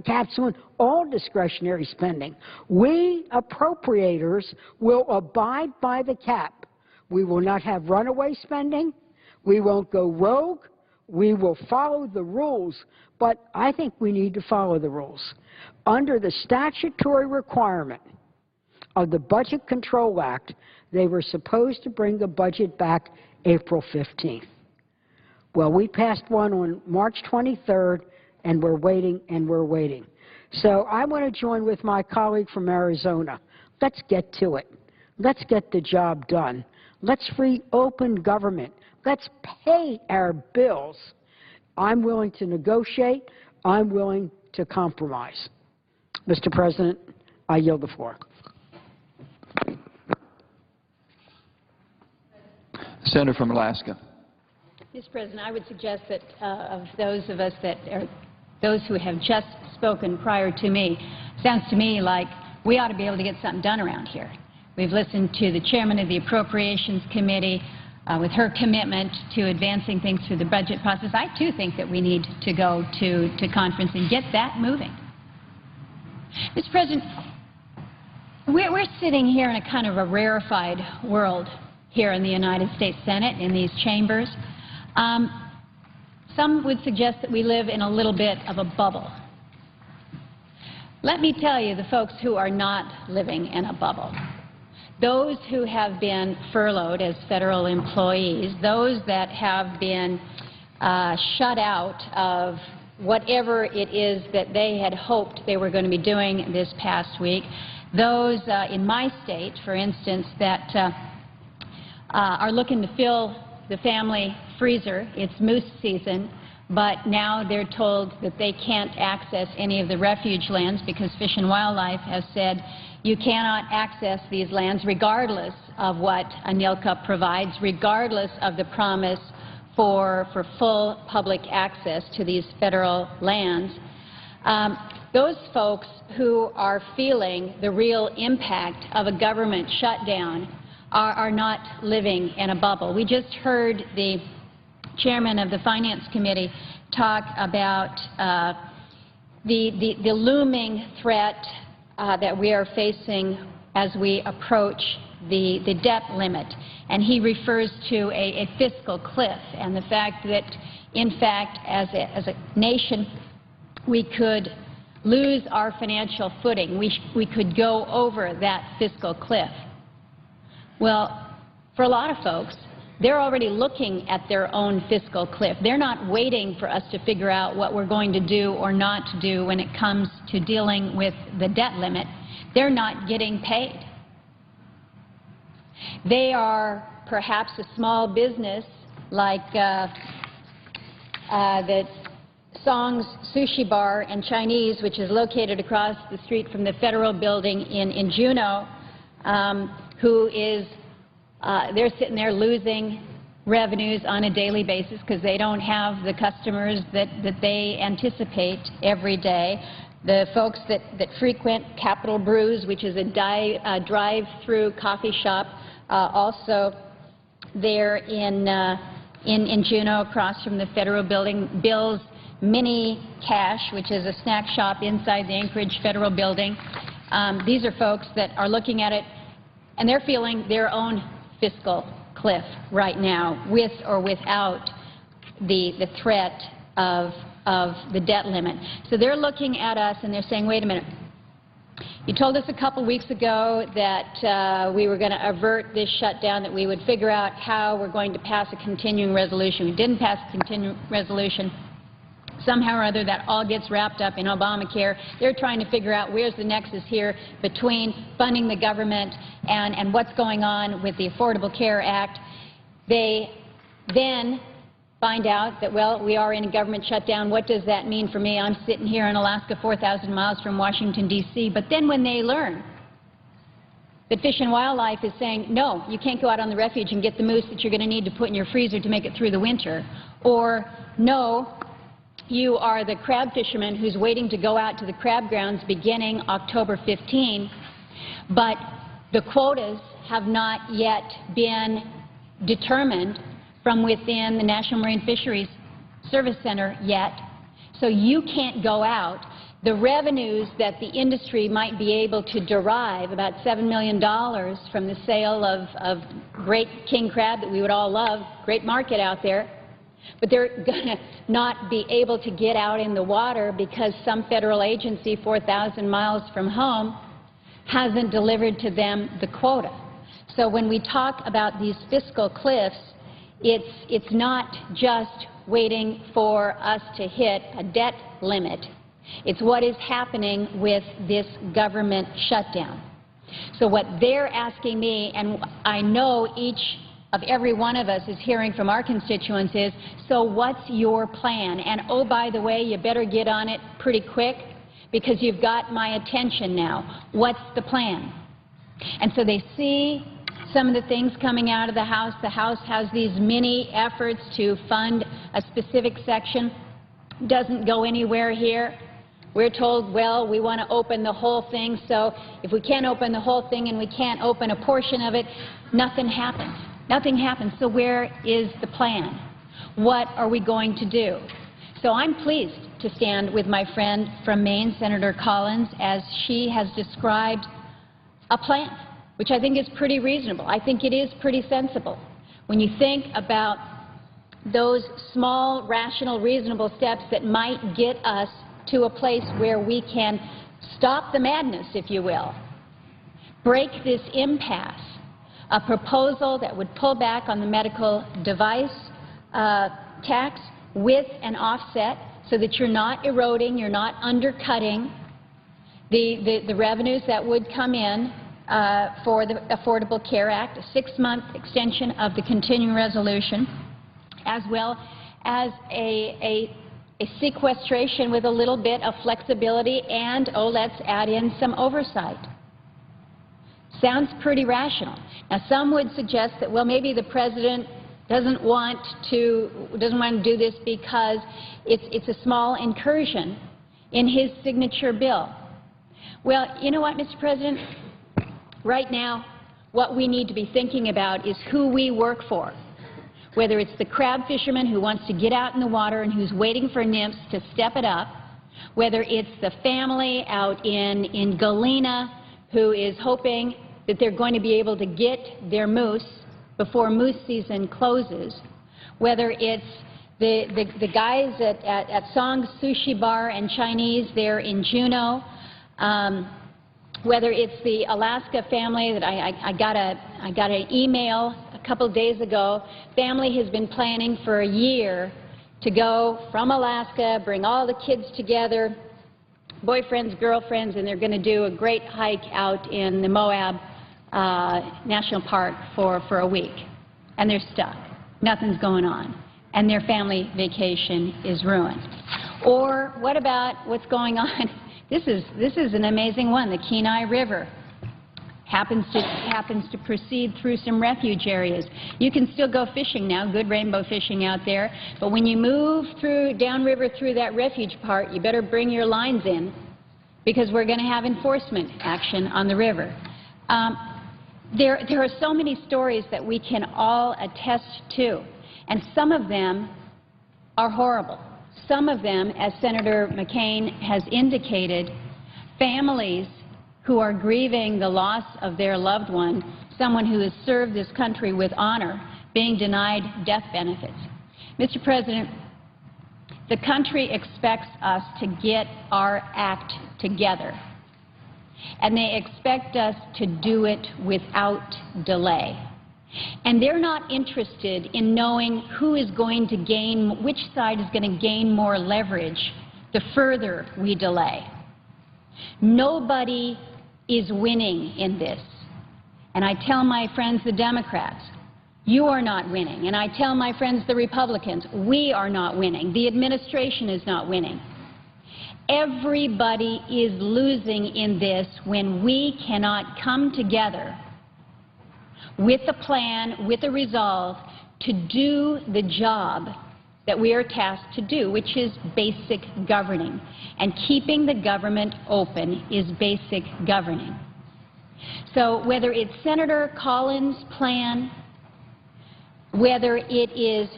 [SPEAKER 8] caps on all discretionary spending. We appropriators will abide by the cap. We will not have runaway spending. We won't go rogue. We will follow the rules, but I think we need to follow the rules. Under the statutory requirement of the Budget Control Act, they were supposed to bring the budget back April 15th. Well, we passed one on March 23rd, and we're waiting and we're waiting. So I want to join with my colleague from Arizona. Let's get to it. Let's get the job done. Let's reopen government. Let's pay our bills. I'm willing to negotiate. I'm willing to compromise. Mr. President, I yield the floor.
[SPEAKER 3] Senator from Alaska.
[SPEAKER 9] Mr. President, I would suggest that of those of us that are those who have just spoken prior to me, sounds to me like we ought to be able to get something done around here. We've listened to the chairman of the Appropriations Committee with her commitment to advancing things through the budget process. I, too, think that we need to go to conference and get that moving. Mr. President, we're sitting here in a kind of a rarefied world here in the United States Senate, in these chambers. Some would suggest that we live in a little bit of a bubble. Let me tell you, the folks who are not living in a bubble, those who have been furloughed as federal employees, those that have been shut out of whatever it is that they had hoped they were going to be doing this past week, those in my state, for instance, that are looking to fill the family freezer. It's moose season, but now they're told that they can't access any of the refuge lands because Fish and Wildlife has said you cannot access these lands regardless of what ANILCA provides, regardless of the promise for full public access to these federal lands. Those folks who are feeling the real impact of a government shutdown are not living in a bubble. We just heard the chairman of the Finance Committee talk about the looming threat that we are facing as we approach the debt limit. And he refers to a fiscal cliff and the fact that, in fact, as a nation, we could lose our financial footing. We could go over that fiscal cliff. Well, for a lot of folks, they're already looking at their own fiscal cliff. They're not waiting for us to figure out what we're going to do or not to do when it comes to dealing with the debt limit. They're not getting paid. They are perhaps a small business like the Song's Sushi Bar and Chinese, which is located across the street from the Federal Building in Juneau, who is they're sitting there losing revenues on a daily basis because they don't have the customers that they anticipate every day. The folks that frequent Capitol Brews, which is a drive-through coffee shop, also there in Juneau across from the Federal Building. Bill's Mini Cash, which is a snack shop inside the Anchorage Federal Building. These are folks that are looking at it and they're feeling their own fiscal cliff right now, with or without the threat of the debt limit. So they're looking at us and they're saying, wait a minute, you told us a couple weeks ago that we were going to avert this shutdown, that we would figure out how we're going to pass a continuing resolution. We didn't pass a continuing resolution. Somehow or other, that all gets wrapped up in Obamacare. They're trying to figure out where's the nexus here between funding the government and what's going on with the Affordable Care Act. They then find out that, well, we are in a government shutdown. What does that mean for me? I'm sitting here in Alaska, 4,000 miles from Washington, D.C. But then when they learn that Fish and Wildlife is saying, no, you can't go out on the refuge and get the moose that you're going to need to put in your freezer to make it through the winter, or no, you are the crab fisherman who's waiting to go out to the crab grounds beginning October 15, but the quotas have not yet been determined from within the National Marine Fisheries Service Center yet, so you can't go out. The revenues that the industry might be able to derive, about $7 million from the sale of great king crab that we would all love, great market out there, but they're going to not be able to get out in the water because some federal agency 4,000 miles from home hasn't delivered to them the quota. So when we talk about these fiscal cliffs, it's not just waiting for us to hit a debt limit. It's what is happening with this government shutdown. So what they're asking me, and I know each of every one of us is hearing from our constituents, is, so what's your plan? And oh, by the way, you better get on it pretty quick because you've got my attention now. What's the plan? And so they see some of the things coming out of the House. The House has these mini efforts to fund a specific section. Doesn't go anywhere here. We're told, well, we want to open the whole thing, so if we can't open the whole thing and we can't open a portion of it, nothing happens. Nothing happens. So where is the plan? What are we going to do? So I'm pleased to stand with my friend from Maine, Senator Collins, as she has described a plan, which I think is pretty reasonable. I think it is pretty sensible. When you think about those small, rational, reasonable steps that might get us to a place where we can stop the madness, if you will, break this impasse, a proposal that would pull back on the medical device tax with an offset so that you're not eroding, you're not undercutting the revenues that would come in for the Affordable Care Act, a 6-month extension of the continuing resolution, as well as a sequestration with a little bit of flexibility and, oh, let's add in some oversight. Sounds pretty rational. Now, some would suggest that, well, maybe the President doesn't want to do this because it's a small incursion in his signature bill. Well, you know what, Mr. President? Right now, what we need to be thinking about is who we work for, whether it's the crab fisherman who wants to get out in the water and who's waiting for nymphs to step it up, whether it's the family out in Galena who is hoping that they're going to be able to get their moose before moose season closes, whether it's the guys at Song's Sushi Bar and Chinese there in Juneau, whether it's the Alaska family that I got an email a couple days ago. Family has been planning for a year to go from Alaska, bring all the kids together, boyfriends, girlfriends, and they're going to do a great hike out in the Moab National Park for a week. And they're stuck. Nothing's going on. And their family vacation is ruined. Or what about what's going on? This is an amazing one. The Kenai River happens to proceed through some refuge areas. You can still go fishing now, good rainbow fishing out there, but when you move downriver through that refuge part, you better bring your lines in because we're going to have enforcement action on the river. There are so many stories that we can all attest to, and some of them are horrible. Some of them, as Senator McCain has indicated, families who are grieving the loss of their loved one, someone who has served this country with honor, being denied death benefits. Mr. President, the country expects us to get our act together, and they expect us to do it without delay. And they're not interested in knowing who is going to gain, which side is going to gain more leverage the further we delay. Nobody is winning in this. And I tell my friends the Democrats, you are not winning. And I tell my friends the Republicans, we are not winning. The administration is not winning. Everybody is losing in this when we cannot come together with a plan, with a resolve to do the job that we are tasked to do, which is basic governing. And keeping the government open is basic governing. So whether it's Senator Collins' plan, whether it is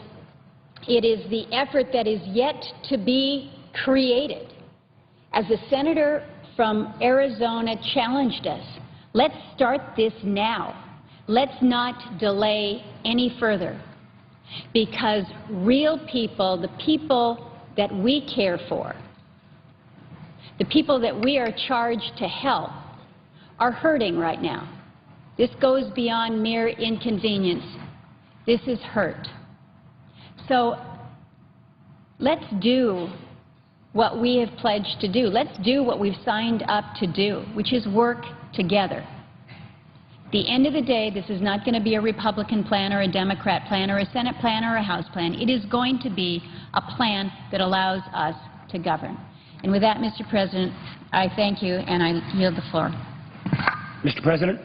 [SPEAKER 9] the effort that is yet to be created, as the senator from Arizona challenged us, let's start this now. Let's not delay any further, because real people, the people that we care for, the people that we are charged to help, are hurting right now. This goes beyond mere inconvenience. This is hurt. So let's do what we have pledged to do. Let's do what we've signed up to do, which is work together. At the end of the day, this is not going to be a Republican plan or a Democrat plan or a Senate plan or a House plan. It is going to be a plan that allows us to govern. And with that, Mr. President, I thank you and I yield the floor.
[SPEAKER 10] Mr. President.